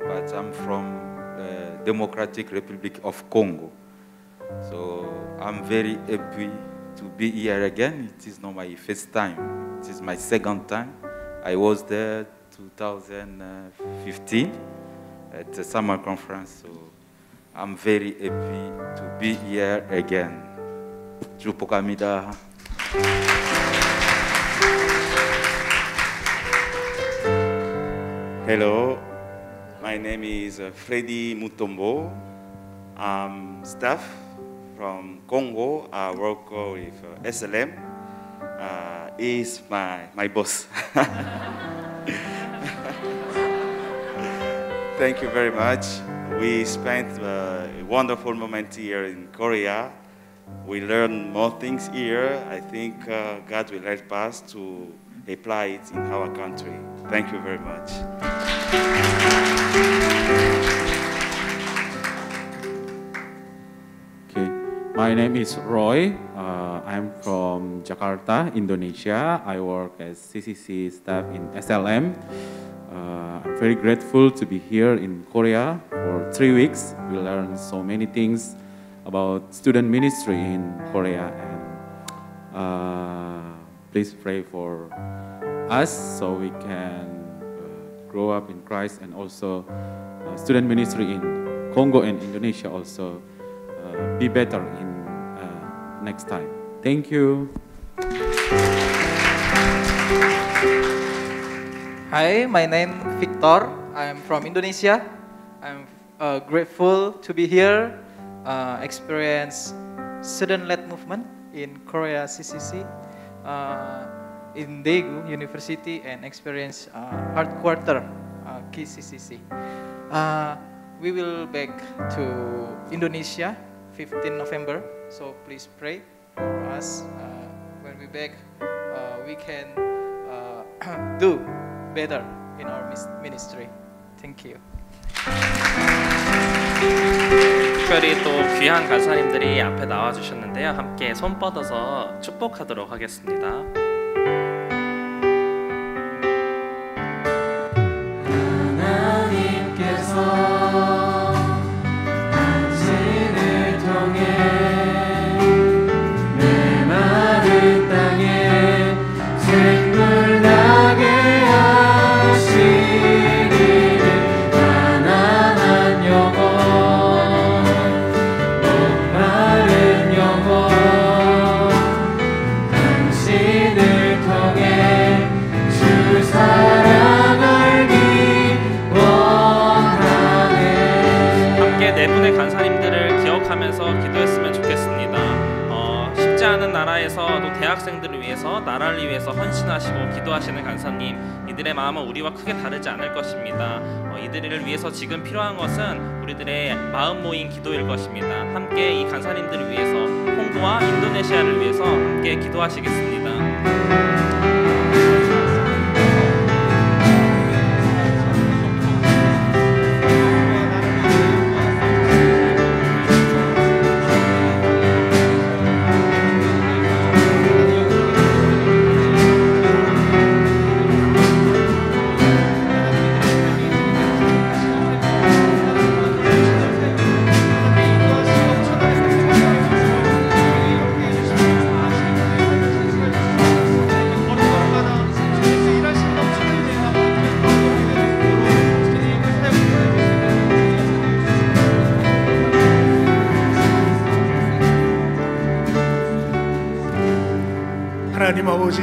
but I'm from the Democratic Republic of Congo. So I'm very happy to be here again. It is not my first time. It is my second time. I was there 2015 at the summer conference. So I'm very happy to be here again. 축복합니다. Hello, my name is Freddy Mutombo. I'm staff from Congo. I work with SLM. He's my boss. Thank you very much. We spent a wonderful moment here in Korea. we learn more things here. I think God will help us to apply it in our country. Thank you very much. Okay, my name is Roy. I'm from Jakarta, Indonesia. I work as CCC staff in SLM. I'm very grateful to be here in Korea for 3 weeks. We learned so many things about student ministry in Korea, and please pray for us so we can grow up in Christ, and also student ministry in Congo and Indonesia also be better in next time. Thank you. Hi, my name Victor. I'm from Indonesia. I'm grateful to be here, experience student-led movement in Korea CCC, in Daegu University, and experience headquarter KCCC. We will back to Indonesia 15 November, so please pray for us. When we back, we can do better in our ministry. Thank you. 특별히 또 귀한 간사님들이 앞에 나와주셨는데요. 함께 손 뻗어서 축복하도록 하겠습니다. 하나님께서 당신을 통해 내 마른 땅에 샘물 나게 하시기를 가난한 영혼 목마른 영혼 당신을 통해 주 사랑 알기 원하네. 함께 네 분의 간사님들을 기억하면서 기도했으면 좋겠습니다. 쉽지 않은 나라에서 또 대학생들을 위해서, 나라를 위해서 헌신하시고 기도하시는 간사님, 이들의 마음은 우리와 크게 다르지 않을 것입니다. 이들을 위해서 지금 필요한 것은 우리들의 마음 모인 기도일 것입니다. 함께 이 간사님들을 위해서, 콩고와 인도네시아를 위해서 함께 기도하시겠습니다. 하나님 아버지,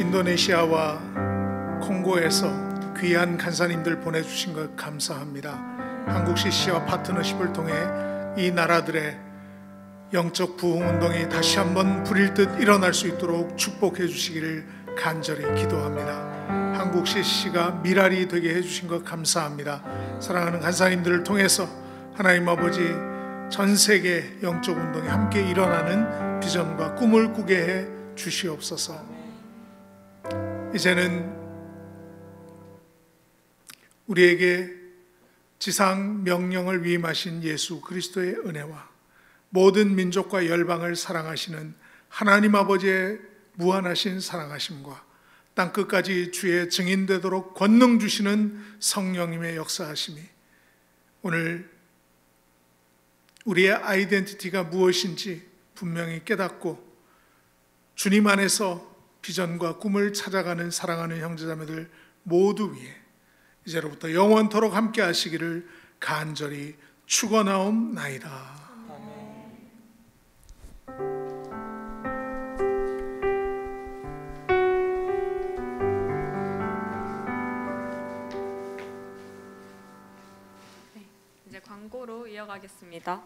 인도네시아와 콩고에서 귀한 간사님들 보내주신 것 감사합니다. 한국 CC와 파트너십을 통해 이 나라들의 영적 부흥운동이 다시 한번 불일 듯 일어날 수 있도록 축복해 주시기를 간절히 기도합니다. 한국 CC가 미랄이 되게 해주신 것 감사합니다. 사랑하는 간사님들을 통해서 하나님 아버지, 전 세계 영적 운동이 함께 일어나는 비전과 꿈을 꾸게 해 주시옵소서. 이제는 우리에게 지상 명령을 위임하신 예수 그리스도의 은혜와 모든 민족과 열방을 사랑하시는 하나님 아버지의 무한하신 사랑하심과 땅끝까지 주의 증인되도록 권능 주시는 성령님의 역사하심이 오늘 우리의 아이덴티티가 무엇인지 분명히 깨닫고 주님 안에서 비전과 꿈을 찾아가는 사랑하는 형제자매들 모두 위에 이제로부터 영원토록 함께 하시기를 간절히 축원하옵나이다. 이제 광고로 이어가겠습니다.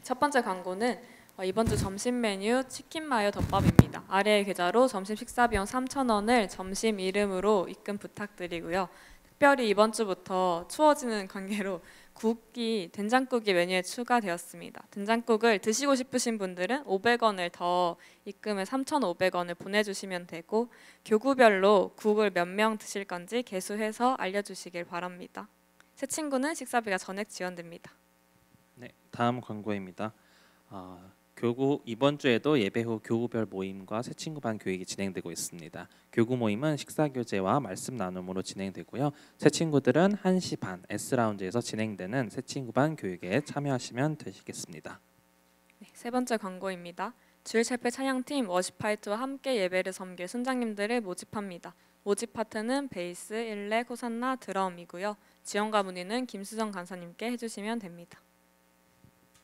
첫 번째 광고는 이번 주 점심 메뉴 치킨 마요 덮밥입니다. 아래의 계좌로 점심 식사 비용 3,000원을 점심 이름으로 입금 부탁드리고요. 특별히 이번 주부터 추워지는 관계로 국이 된장국이 메뉴에 추가되었습니다. 된장국을 드시고 싶으신 분들은 500원을 더 입금해 3,500원을 보내주시면 되고 교구별로 국을 몇 명 드실 건지 개수해서 알려주시길 바랍니다. 새 친구는 식사비가 전액 지원됩니다. 네, 다음 광고입니다. 교구 이번 주에도 예배 후 교구별 모임과 새 친구 반 교육이 진행되고 있습니다. 교구 모임은 식사 교제와 말씀 나눔으로 진행되고요. 새 친구들은 1시 반 S라운지에서 진행되는 새 친구 반 교육에 참여하시면 되시겠습니다. 네, 세 번째 광고입니다. 주일 첼페 찬양팀 워시파이트와 함께 예배를 섬길 순장님들을 모집합니다. 모집 파트는 베이스, 일렉, 호산나, 드럼이고요. 지원과 문의는 김수정 간사님께 해주시면 됩니다.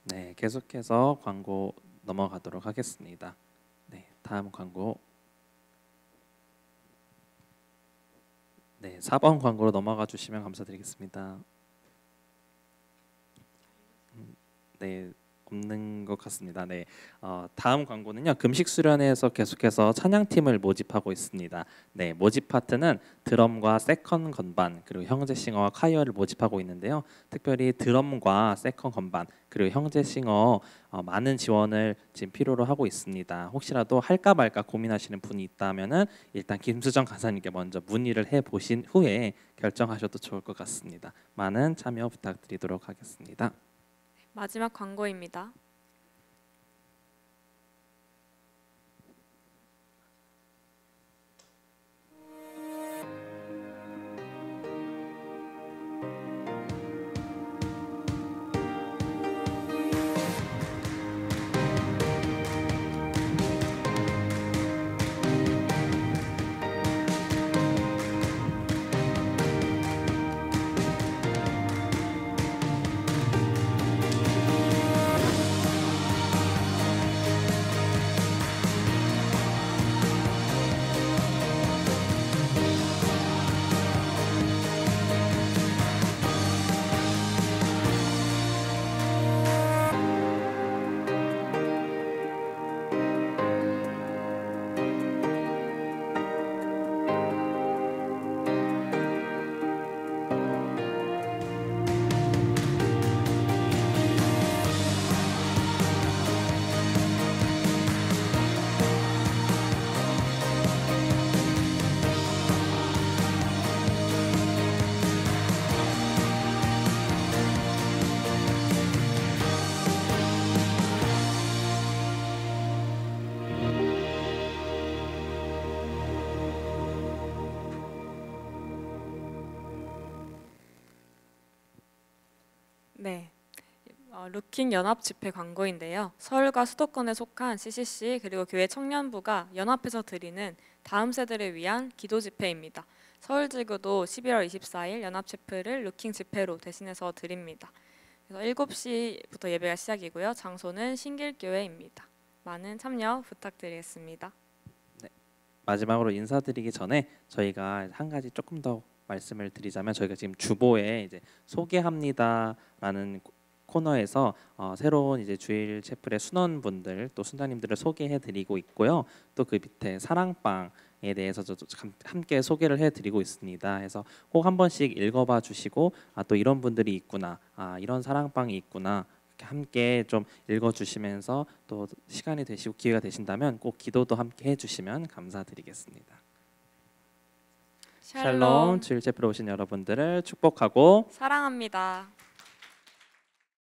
네, 계속해서 광고 넘어가도록 하겠습니다. 네, 다음 광고. 네, 4번 광고로 넘어가 주시면 감사드리겠습니다. 네, 없는 것 같습니다. 네, 다음 광고는요. 금식 수련회에서 계속해서 찬양팀을 모집하고 있습니다. 네, 모집 파트는 드럼과 세컨 건반 그리고 형제 싱어와 콰이어를 모집하고 있는데요. 특별히 드럼과 세컨 건반 그리고 형제 싱어 많은 지원을 지금 필요로 하고 있습니다. 혹시라도 할까 말까 고민하시는 분이 있다면은 일단 김수정 간사님께 먼저 문의를 해 보신 후에 결정하셔도 좋을 것 같습니다. 많은 참여 부탁드리도록 하겠습니다. 마지막 광고입니다. 네, 루킹 연합 집회 광고인데요. 서울과 수도권에 속한 CCC 그리고 교회 청년부가 연합해서 드리는 다음 세대를 위한 기도 집회입니다. 서울지구도 11월 24일 연합 집회를 루킹 집회로 대신해서 드립니다. 그래서 7시부터 예배가 시작이고요. 장소는 신길교회입니다. 많은 참여 부탁드리겠습니다. 네, 마지막으로 인사드리기 전에 저희가 한 가지 조금 더 말씀을 드리자면 저희가 지금 주보에 이제 소개합니다라는 코너에서 새로운 이제 주일 채플의 순원분들 또 순장님들을 소개해드리고 있고요. 또 그 밑에 사랑방에 대해서 함께 소개를 해드리고 있습니다. 그래서 꼭 한 번씩 읽어봐 주시고 또 이런 분들이 있구나, 이런 사랑방이 있구나 이렇게 함께 좀 읽어주시면서 또 시간이 되시고 기회가 되신다면 꼭 기도도 함께 해주시면 감사드리겠습니다. 샬롬 주일 채플에 오신 여러분들을 축복하고 사랑합니다.